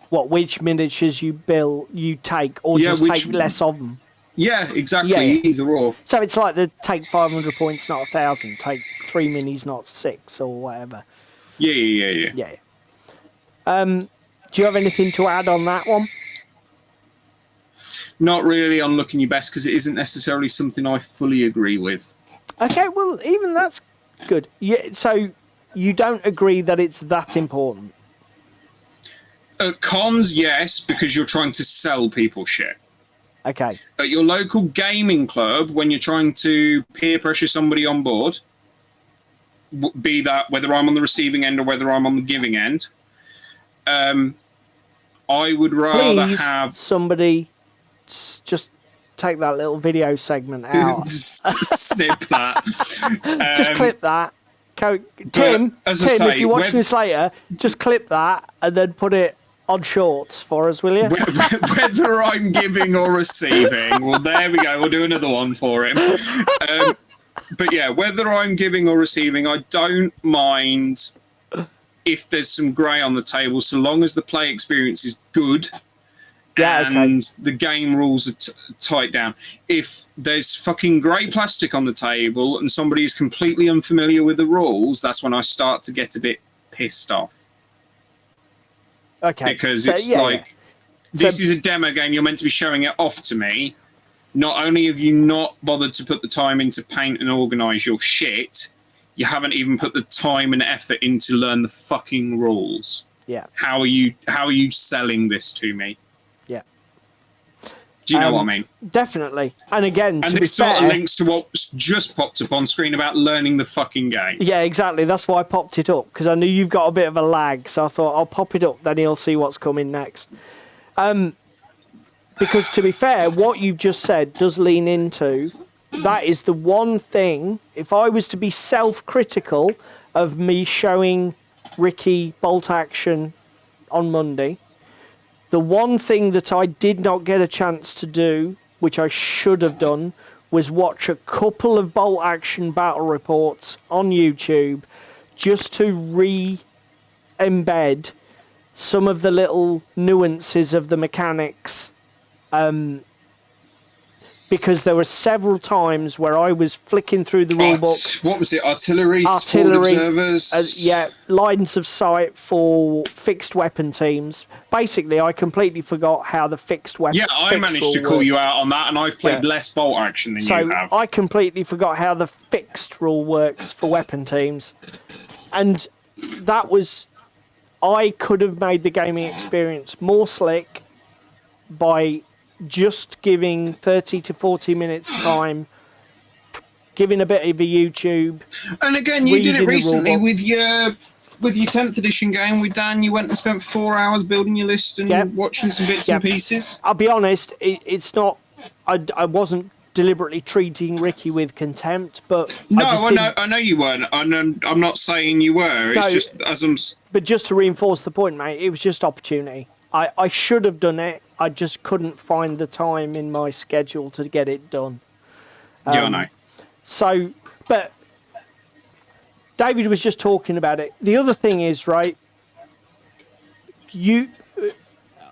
What, which miniatures you build, you take, or just take less of them? Yeah, exactly. Either or. So it's like the take 500 points, not 1,000. Take 3 minis, not 6, or whatever. Yeah. Do you have anything to add on that one? Not really on looking your best, because it isn't necessarily something I fully agree with. Okay, well, even that's good. Yeah, so you don't agree that it's that important? At cons, yes, because you're trying to sell people shit. Okay. At your local gaming club, when you're trying to peer pressure somebody on board, be that whether I'm on the receiving end or whether I'm on the giving end, I would rather have somebody just take that little video segment out. Snip that. Just clip that. Tim, if you watch this later, just clip that and then put it on shorts for us, will you? Whether I'm giving or receiving. Well, there we go. We'll do another one for him. But yeah, whether I'm giving or receiving, I don't mind if there's some grey on the table, so long as the play experience is good and the game rules are tight down. If there's fucking grey plastic on the table and somebody is completely unfamiliar with the rules, that's when I start to get a bit pissed off. Okay. Because it's this is a demo game, you're meant to be showing it off to me. Not only have you not bothered to put the time in to paint and organise your shit, you haven't even put the time and effort in to learn the fucking rules. Yeah. How are you selling this to me? Yeah. Do you know what I mean? Definitely. And again, and to be this sort fair, of links to what's just popped up on screen about learning the fucking game. Yeah, exactly. That's why I popped it up, because I knew you've got a bit of a lag. So I thought I'll pop it up, then he'll see what's coming next. Because to be fair, what you've just said does lean into, that is the one thing, if I was to be self-critical of me showing Ricky bolt action on Monday, the one thing that I did not get a chance to do, which I should have done, was watch a couple of bolt action battle reports on YouTube just to re-embed some of the little nuances of the mechanics. Because there were several times where I was flicking through the rulebook. What was it? Artillery, forward observers? Yeah, lines of sight for fixed weapon teams. Basically, I completely forgot how the fixed weapon. Yeah, I managed to call you out on that, and I've played less bolt action than you have. I completely forgot how the fixed rule works for weapon teams, and that was. I could have made the gaming experience more slick by just giving 30 to 40 minutes time, giving a bit of a YouTube. And again, you did it recently with your 10th edition game with Dan. You went and spent 4 hours building your list and watching some bits and pieces. I'll be honest, it's not. I wasn't deliberately treating Ricky with contempt, but I know you weren't. I'm not saying you were. It's just as I'm. But just to reinforce the point, mate, it was just opportunity. I should have done it. I just couldn't find the time in my schedule to get it done. Yeah, I know. So, but David was just talking about it. The other thing is, right, you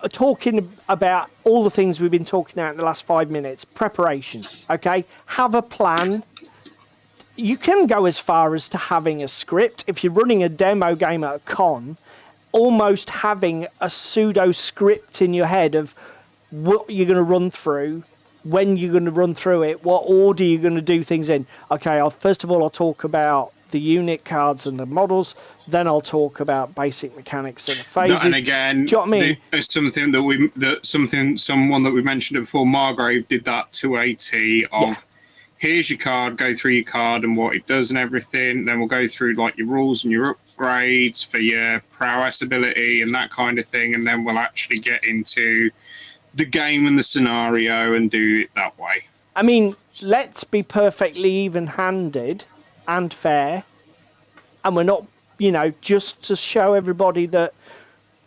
are talking about all the things we've been talking about in the last 5 minutes. Preparation, okay? Have a plan. You can go as far as to having a script. If you're running a demo game at a con, almost having a pseudo script in your head of what you're going to run through, when you're going to run through it, what order you're going to do things in. Okay, first of all, I'll talk about the unit cards and the models, then I'll talk about basic mechanics and the phases. And again, do you know what I mean? It's something that someone that we mentioned it before, Margrave, did that to a T of here's your card, go through your card and what it does and everything. Then we'll go through like your rules and your upgrades for your prowess ability and that kind of thing, and then we'll actually get into the game and the scenario and do it that way. I mean, let's be perfectly even-handed and fair, and we're not, just to show everybody that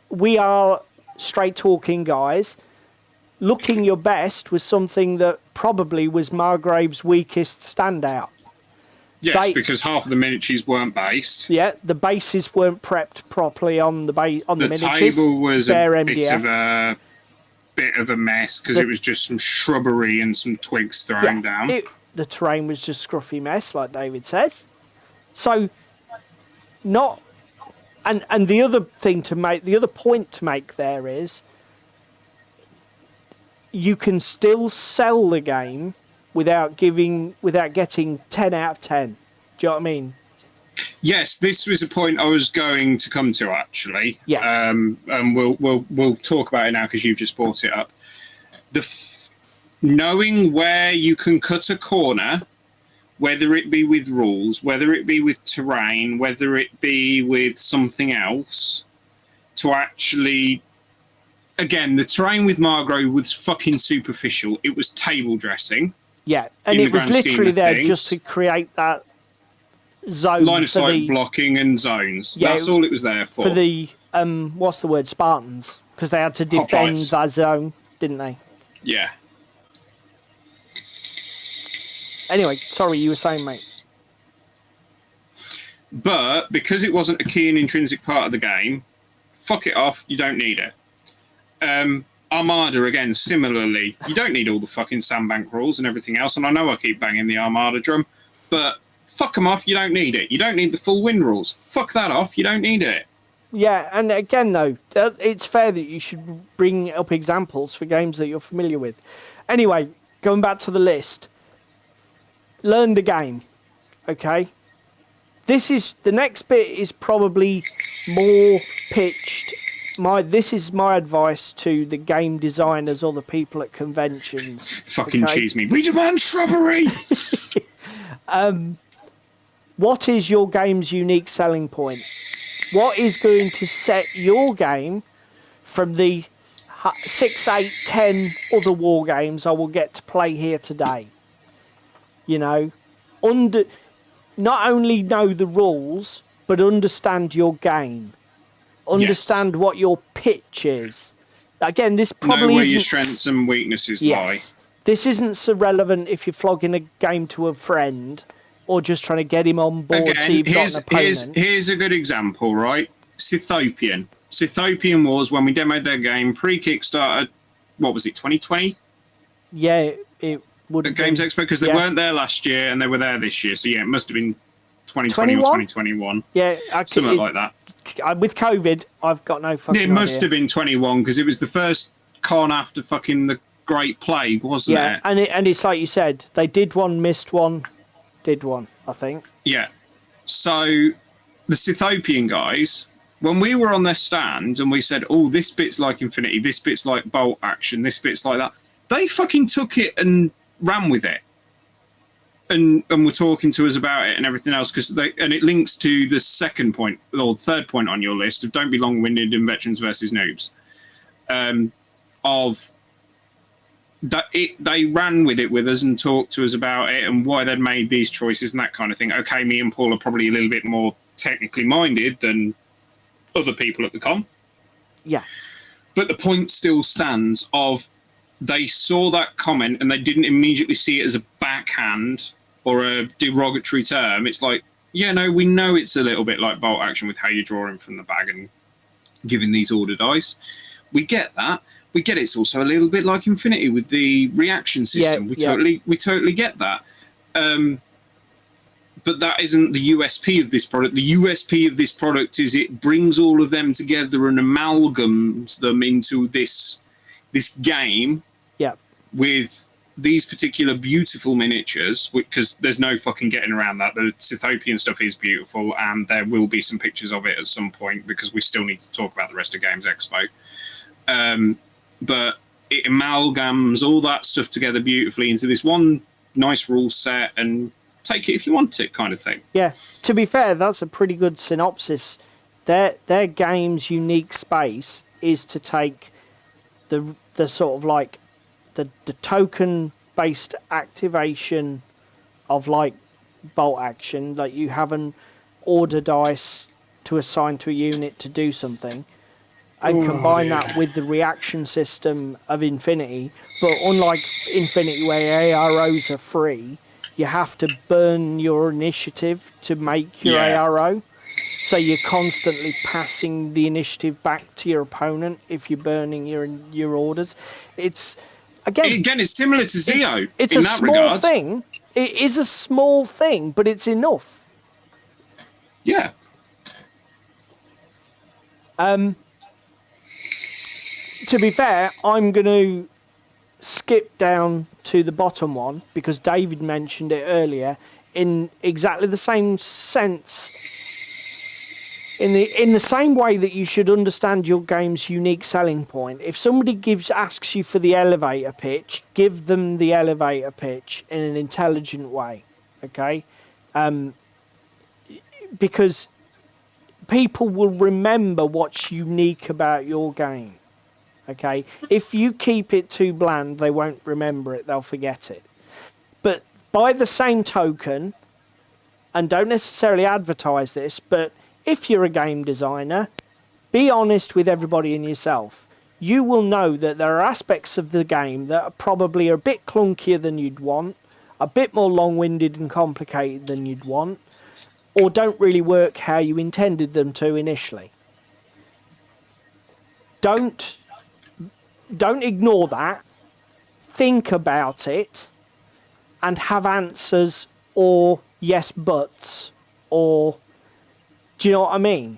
we are straight-talking guys. Looking your best was something that probably was Margrave's weakest standout. Yes, because half of the miniatures weren't based. Yeah, the bases weren't prepped properly on the miniatures. The table was a bit of a mess because it was just some shrubbery and some twigs thrown down. The terrain was just scruffy mess, like David says. So, and the other thing to make, the other point to make there is, you can still sell the game without getting 10 out of 10. Do you know what I mean? Yes, this was a point I was going to come to actually. Yes. And we'll talk about it now because you've just brought it up. Knowing where you can cut a corner, whether it be with rules, whether it be with terrain, whether it be with something else, to actually. Again, the terrain with Margrave was fucking superficial. It was table dressing. Yeah, and it was literally there just to create that zone. Line of sight blocking and zones. Yeah, that's all it was there for. For the, what's the word, Spartans. Because they had to defend that zone, didn't they? Yeah. Anyway, sorry, you were saying, mate. But because it wasn't a key and intrinsic part of the game, fuck it off, you don't need it. Armada, again, similarly, you don't need all the fucking sandbank rules and everything else, and I know I keep banging the Armada drum, but fuck them off, you don't need it. You don't need the full win rules. Fuck that off, you don't need it. Yeah, and again, though, it's fair that you should bring up examples for games that you're familiar with. Anyway, going back to the list, learn the game, okay? The next bit is probably more pitched this is my advice to the game designers or the people at conventions. Fucking cheese me. We demand shrubbery! What is your game's unique selling point? What is going to set your game from the 6, 8, 10 other war games I will get to play here today? You know, not only know the rules, but understand your game. Understand what your pitch is. Again, this probably know where isn't, your strengths and weaknesses lie. This isn't so relevant if you're flogging a game to a friend or just trying to get him on board. Again, so you've got an opponent. Here's a good example, right? Scythopian. Scythopian was when we demoed their game pre-Kickstarter. What was it, 2020? Yeah, it would at Games Expo, because they weren't there last year and they were there this year. So yeah, it must have been 2020 or 2021. Yeah, something like that. With COVID, I've got no fucking idea. It must have been 21 because it was the first con after fucking the Great Plague, wasn't it? Yeah, and it's like you said, they did one, missed one, did one, I think. Yeah. So the Scythopian guys, when we were on their stand and we said, oh, this bit's like Infinity, this bit's like bolt action, this bit's like that, they fucking took it and ran with it. And were talking to us about it and everything else, and it links to the second point or third point on your list of don't be long-winded in veterans versus noobs. They ran with it with us and talked to us about it and why they'd made these choices and that kind of thing. Okay, me and Paul are probably a little bit more technically minded than other people at the con. Yeah. But the point still stands of they saw that comment and they didn't immediately see it as a backhand or a derogatory term. It's like, yeah, no, we know it's a little bit like bolt action with how you're drawing from the bag and giving these order dice. We get that. We get it's also a little bit like Infinity with the reaction system. We totally get that. But that isn't the USP of this product. The USP of this product is it brings all of them together and amalgams them into this game with these particular beautiful miniatures, because there's no fucking getting around that. The Scythopian stuff is beautiful, and there will be some pictures of it at some point because we still need to talk about the rest of Games Expo. But it amalgams all that stuff together beautifully into this one nice rule set and take it if you want it kind of thing. Yeah, to be fair, that's a pretty good synopsis. Their game's unique space is to take the sort of like the token based activation of like bolt action, like you have an order dice to assign to a unit to do something, and combine that with the reaction system of Infinity. But unlike Infinity where AROs are free, you have to burn your initiative to make your ARO. So you're constantly passing the initiative back to your opponent if you're burning your orders. It's it's similar to Zeo. It's a small thing. It is a small thing, but it's enough. Yeah. To be fair, I'm going to skip down to the bottom one because David mentioned it earlier in exactly the same sense. In the same way that you should understand your game's unique selling point. If somebody asks you for the elevator pitch, give them the elevator pitch in an intelligent way, okay? Because people will remember what's unique about your game, okay? If you keep it too bland, they won't remember it, they'll forget it. But by the same token, and don't necessarily advertise this, but if you're a game designer, be honest with everybody and yourself. You will know that there are aspects of the game that are probably a bit clunkier than you'd want, a bit more long-winded and complicated than you'd want, or don't really work how you intended them to initially. Don't ignore that. Think about it and have answers or yes buts or... Do you know what I mean?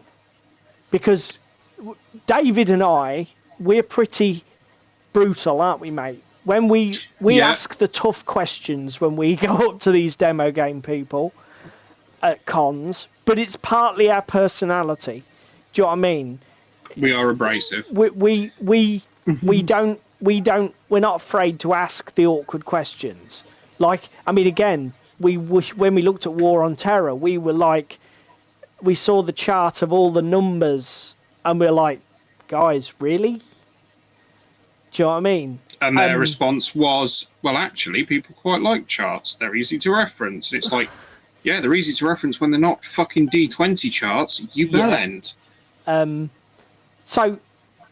Because David and we're pretty brutal, aren't we, mate? When we ask the tough questions when we go up to these demo game people at cons, but it's partly our personality. Do you know what I mean? We are abrasive. We don't. We're not afraid to ask the awkward questions. Like, I mean, again, when we looked at War on Terror, we were like, we saw the chart of all the numbers, and we're like, guys, really? Do you know what I mean? And their response was, well, actually, people quite like charts. They're easy to reference. It's like, yeah, they're easy to reference when they're not fucking D20 charts. You bellend. So,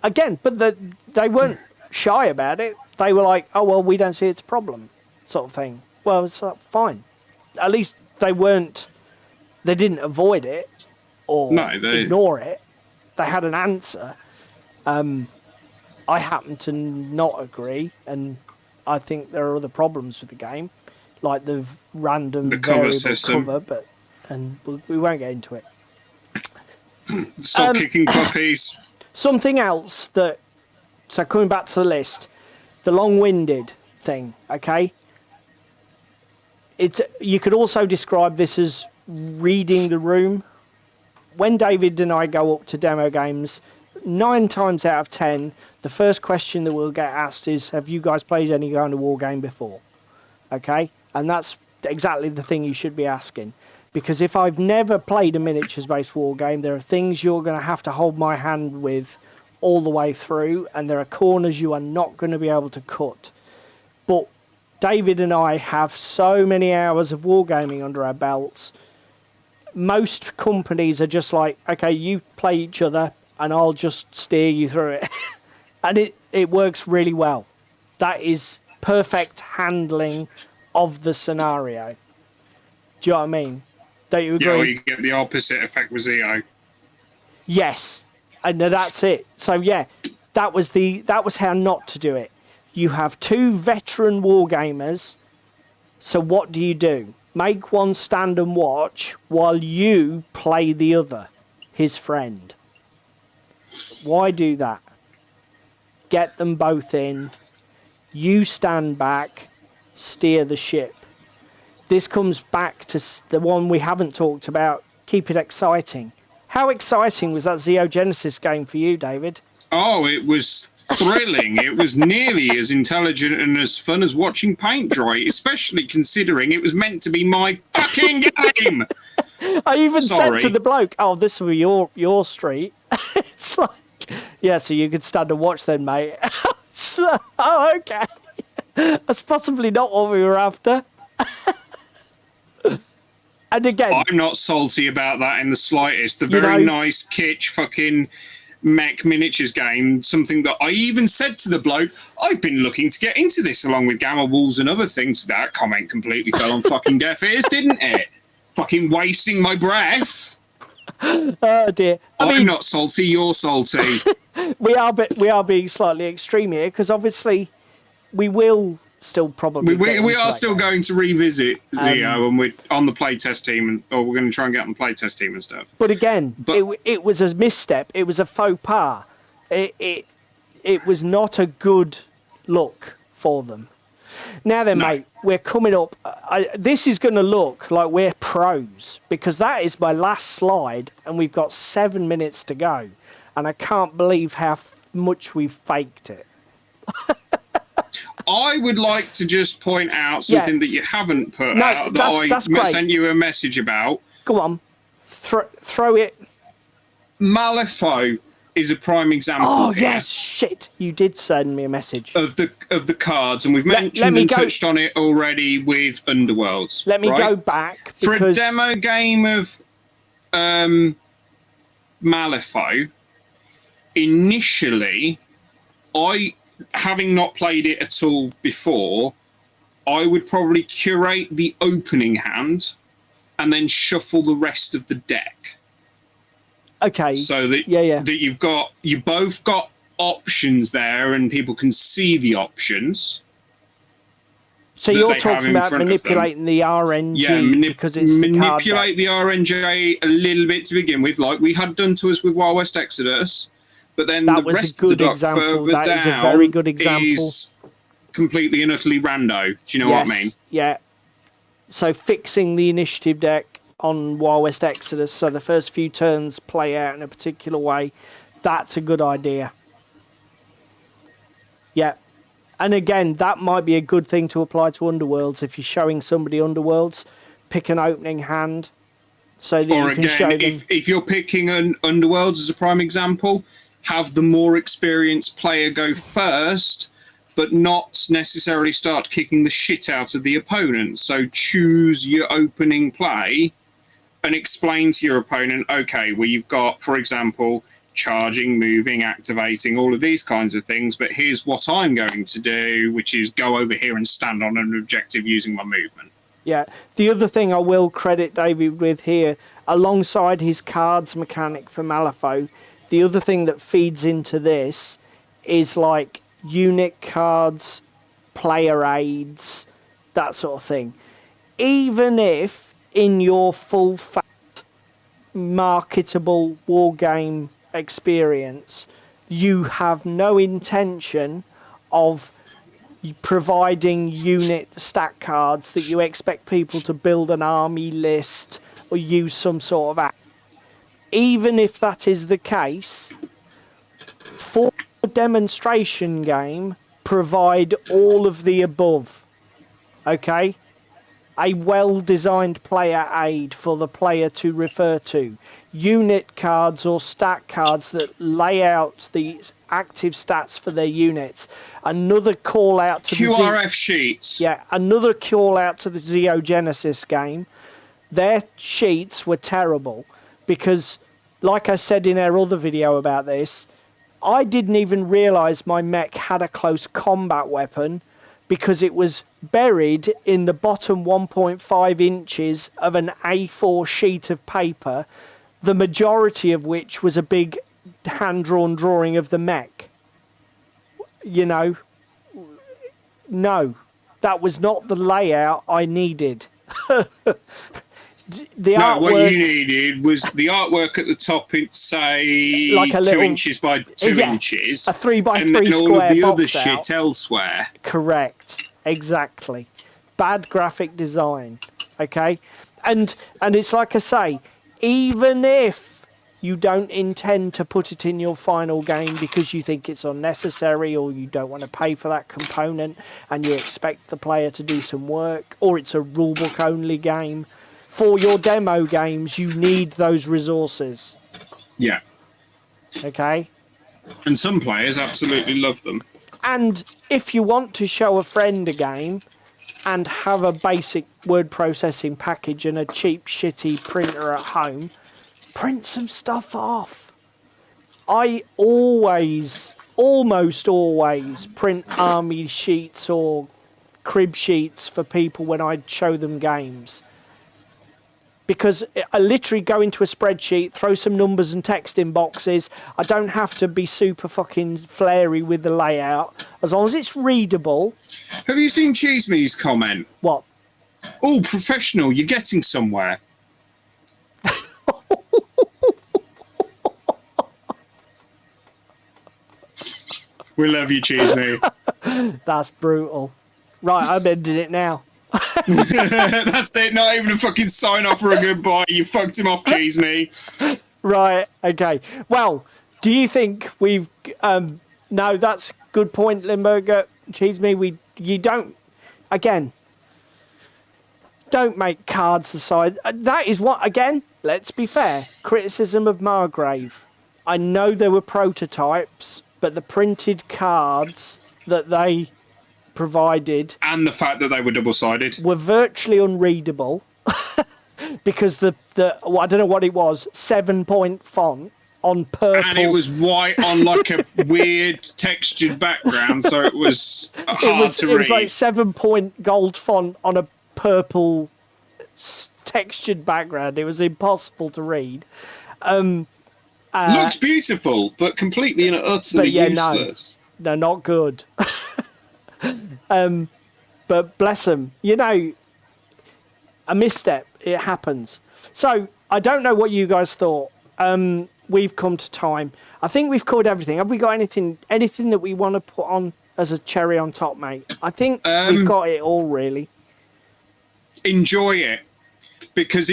again, but they weren't shy about it. They were like, oh, well, we don't see it's a problem, sort of thing. Well, it's fine. At least they didn't avoid it or ignore it. They had an answer. I happen to not agree, and I think there are other problems with the game, like the random cover system. Cover, and we won't get into it. Stop kicking puppies. Something else so coming back to the list, the long-winded thing, okay? You could also describe this as reading the room. When David and I go up to demo games, 9 times out of 10, the first question that we'll get asked is, have you guys played any kind of war game before? Okay? And that's exactly the thing you should be asking. Because if I've never played a miniatures-based war game, there are things you're going to have to hold my hand with all the way through, and there are corners you are not going to be able to cut. But David and I have so many hours of wargaming under our belts. Most companies are just like, okay, you play each other, and I'll just steer you through it. And it works really well. That is perfect handling of the scenario. Do you know what I mean? Don't you agree? Yeah, well, you get the opposite effect with Zeo. Yes, and that's it. So yeah, that was how not to do it. You have 2 veteran wargamers. So what do? Make one stand and watch while you play the other, his friend. Why do that? Get them both in. You stand back, steer the ship. This comes back to the one we haven't talked about. Keep it exciting. How exciting was that Zeo Genesis game for you, David? Oh, it was thrilling. It was nearly as intelligent and as fun as watching paint dry, especially considering it was meant to be my fucking game. I even said to the bloke, oh, this will be your street. It's like, yeah, so you could stand and watch then, mate. So, oh, okay. That's possibly not what we were after. And again, I'm not salty about that in the slightest. The very nice kitsch fucking mech miniatures game, something that I even said to the bloke, I've been looking to get into this along with Gamma Walls and other things. That comment completely fell on fucking deaf ears, didn't it? Fucking wasting my breath. Oh dear. I'm not salty, you're salty. we are being slightly extreme here, because obviously we will still probably we are still going to revisit Zeo, and we're on the playtest team, or we're going to try and get on the playtest team and stuff. But again, it was a misstep. It was a faux pas. It was not a good look for them. Now then, mate, we're coming up. This is going to look like we're pros, because that is my last slide, and we've got 7 minutes to go, and I can't believe how much we've faked it. I would like to just point out something that you haven't put out that I sent you a message about. Go on, throw it. Malifaux is a prime example. Oh yes, shit! You did send me a message of the cards, and we've mentioned and touched on it already with Underworlds. Let me go back for a demo game of Malifaux. Initially, having not played it at all before, I would probably curate the opening hand and then shuffle the rest of the deck. Okay. So that that you both got options there, and people can see the options. So you're talking about manipulating the RNG because it's manipulate the RNG a little bit to begin with, like we had done to us with Wild West Exodus. But then the rest of the dock further down is a very good example. Is completely and utterly rando. Do you know what I mean? Yeah. So fixing the initiative deck on Wild West Exodus, so the first few turns play out in a particular way. That's a good idea. Yeah. And again, that might be a good thing to apply to Underworlds. If you're showing somebody Underworlds, pick an opening hand so that you can show them. If you're picking an Underworlds as a prime example, have the more experienced player go first, but not necessarily start kicking the shit out of the opponent. So choose your opening play and explain to your opponent, okay, well, you've got, for example, charging, moving, activating, all of these kinds of things, but here's what I'm going to do, which is go over here and stand on an objective using my movement. Yeah. The other thing I will credit David with here, alongside his cards mechanic for Malifaux, the other thing that feeds into this is like unit cards, player aids, that sort of thing. Even if in your full fat marketable wargame experience you have no intention of providing unit stat cards that you expect people to build an army list or use some sort of app, even if that is the case, for a demonstration game, provide all of the above. Okay? A well-designed player aid for the player to refer to. Unit cards or stat cards that lay out the active stats for their units. Another call out to QRF sheets. Yeah, another call out to the Xeogenesis game. Their sheets were terrible because, like I said in our other video about this, I didn't even realise my mech had a close combat weapon because it was buried in the bottom 1.5 inches of an A4 sheet of paper, the majority of which was a big hand-drawn drawing of the mech. You know, no, that was not the layout I needed. What you needed was the artwork at the top, say, like a 2 inches by 2 inches. A 3 by 3 and then square all of the box other out. shit elsewhere. Correct. Exactly. Bad graphic design. Okay? And it's like I say, even if you don't intend to put it in your final game because you think it's unnecessary or you don't want to pay for that component and you expect the player to do some work, or it's a rulebook only game, for your demo games you need those resources. Yeah. Okay? And some players absolutely love them. And if you want to show a friend a game and have a basic word processing package and a cheap shitty printer at home, print some stuff off. I almost always print army sheets or crib sheets for people when I show them games. Because I literally go into a spreadsheet, throw some numbers and text in boxes. I don't have to be super fucking flary with the layout. As long as it's readable. Have you seen Cheese Me's comment? What? Oh, professional, you're getting somewhere. We love you, Cheese Me. That's brutal. Right, I'm ending it now. That's it, not even a fucking sign off or a goodbye. You fucked him off, Cheese Me. Right, okay. Well, do you think we've no, that's good point, Limburger. Cheese Me, you don't, again, don't make cards the size. That is what, again, let's be fair, criticism of Margrave. I know there were prototypes, but the printed cards that they provided, and the fact that they were double-sided, were virtually unreadable because the well, I don't know what it was, 7-point font on purple, and it was white on like a weird textured background, so it was hard to read. It was like 7-point gold font on a purple textured background. It was impossible to read. Looks beautiful, but completely and utterly useless. No, not good. But bless them, you know, a misstep, it happens. So I don't know what you guys thought. We've come to time. I think we've covered everything. Have we got anything that we want to put on as a cherry on top, mate? I think we've got it all, really. Enjoy it, because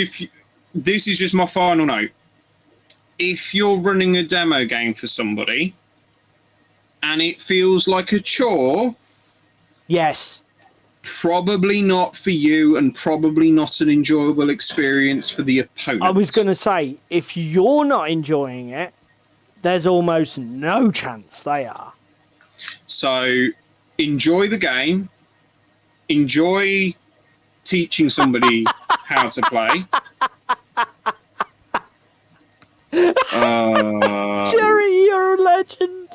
this is just my final note. if you're running a demo game for somebody and it feels like a chore, yes, probably not for you and probably not an enjoyable experience for the opponent. I was going to say, if you're not enjoying it, there's almost no chance they are. So enjoy the game. Enjoy teaching somebody how to play. Jerry, you're a legend.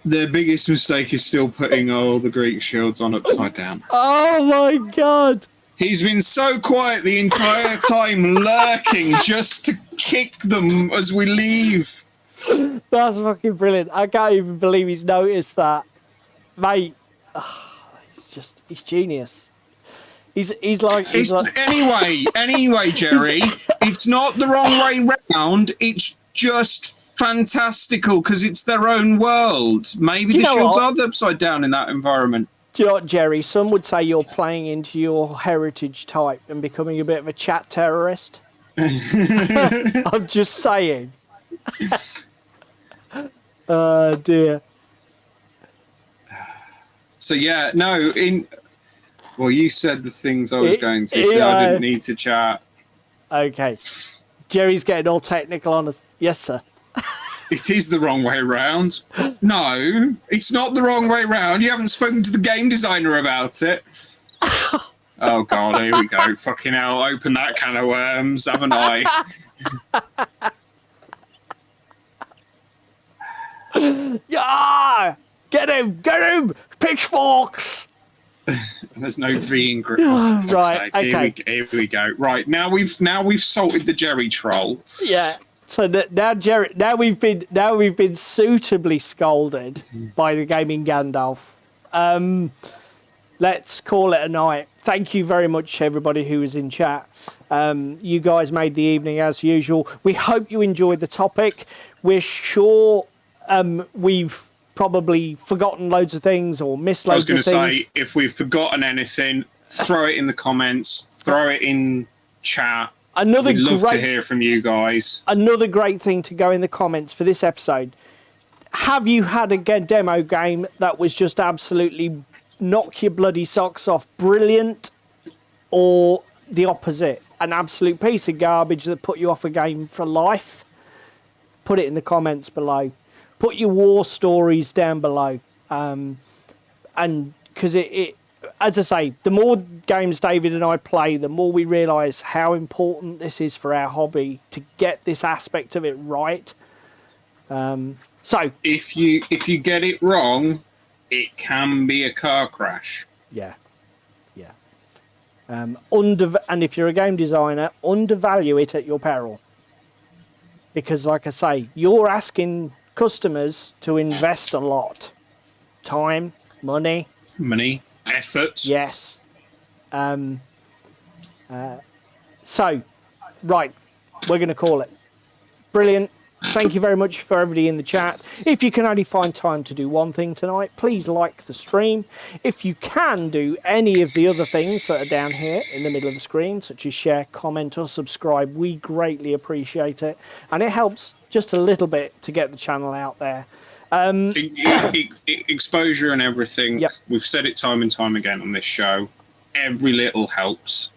Their biggest mistake is still putting all the Greek shields on upside down. Oh my god. He's been so quiet the entire time, lurking just to kick them as we leave. That's fucking brilliant. I can't even believe he's noticed that. Mate, he's genius. Anyway, Jerry, it's not the wrong way round. It's just fantastical because it's their own world. Maybe the shields are upside down in that environment. Do you know what, Jerry? Some would say you're playing into your heritage type and becoming a bit of a chat terrorist. I'm just saying. Oh, dear. So, yeah, no, well, you said the things I was going to, so I didn't need to chat. Okay. Jerry's getting all technical on us. Yes, sir. It is the wrong way round. No, it's not the wrong way round. You haven't spoken to the game designer about it. Oh, God, here we go. Fucking hell, open that can of worms, haven't I? Yeah! Get him! Pitchforks! There's no V in grip. Oh, right, okay. Here we go. Right, now we've salted the Jerry troll. Yeah. So now Jerry, now we've been suitably scolded by the gaming Gandalf. Let's call it a night. Thank you very much, everybody who was in chat. You guys made the evening as usual. We hope you enjoyed the topic. We're sure we've probably forgotten loads of things or missed loads of things. I was going to say, if we've forgotten anything, throw it in the comments, throw it in chat. We'd love to hear from you guys. Another great thing to go in the comments for this episode. Have you had a demo game that was just absolutely knock your bloody socks off brilliant, or the opposite, an absolute piece of garbage that put you off a game for life? Put it in the comments below. Put your war stories down below. And because it as I say, the more games David and I play, the more we realise how important this is for our hobby to get this aspect of it right. So if you get it wrong, it can be a car crash. Yeah. And if you're a game designer, undervalue it at your peril. Because, like I say, you're asking customers to invest a lot, time, money, effort. Yes. So, right, we're going to call it. Brilliant. Thank you very much for everybody in the chat. If you can only find time to do one thing tonight, please like the stream. If you can do any of the other things that are down here in the middle of the screen, such as share, comment or subscribe, we greatly appreciate it. And it helps just a little bit to get the channel out there. Exposure and everything. Yep. We've said it time and time again on this show. Every little helps.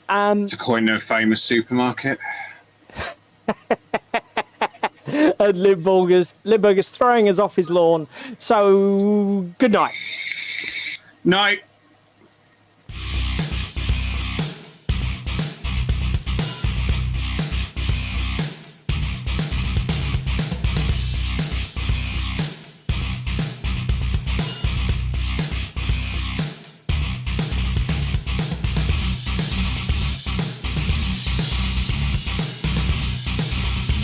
To coin a famous supermarket. And Limburger's throwing us off his lawn. So, good night. Night.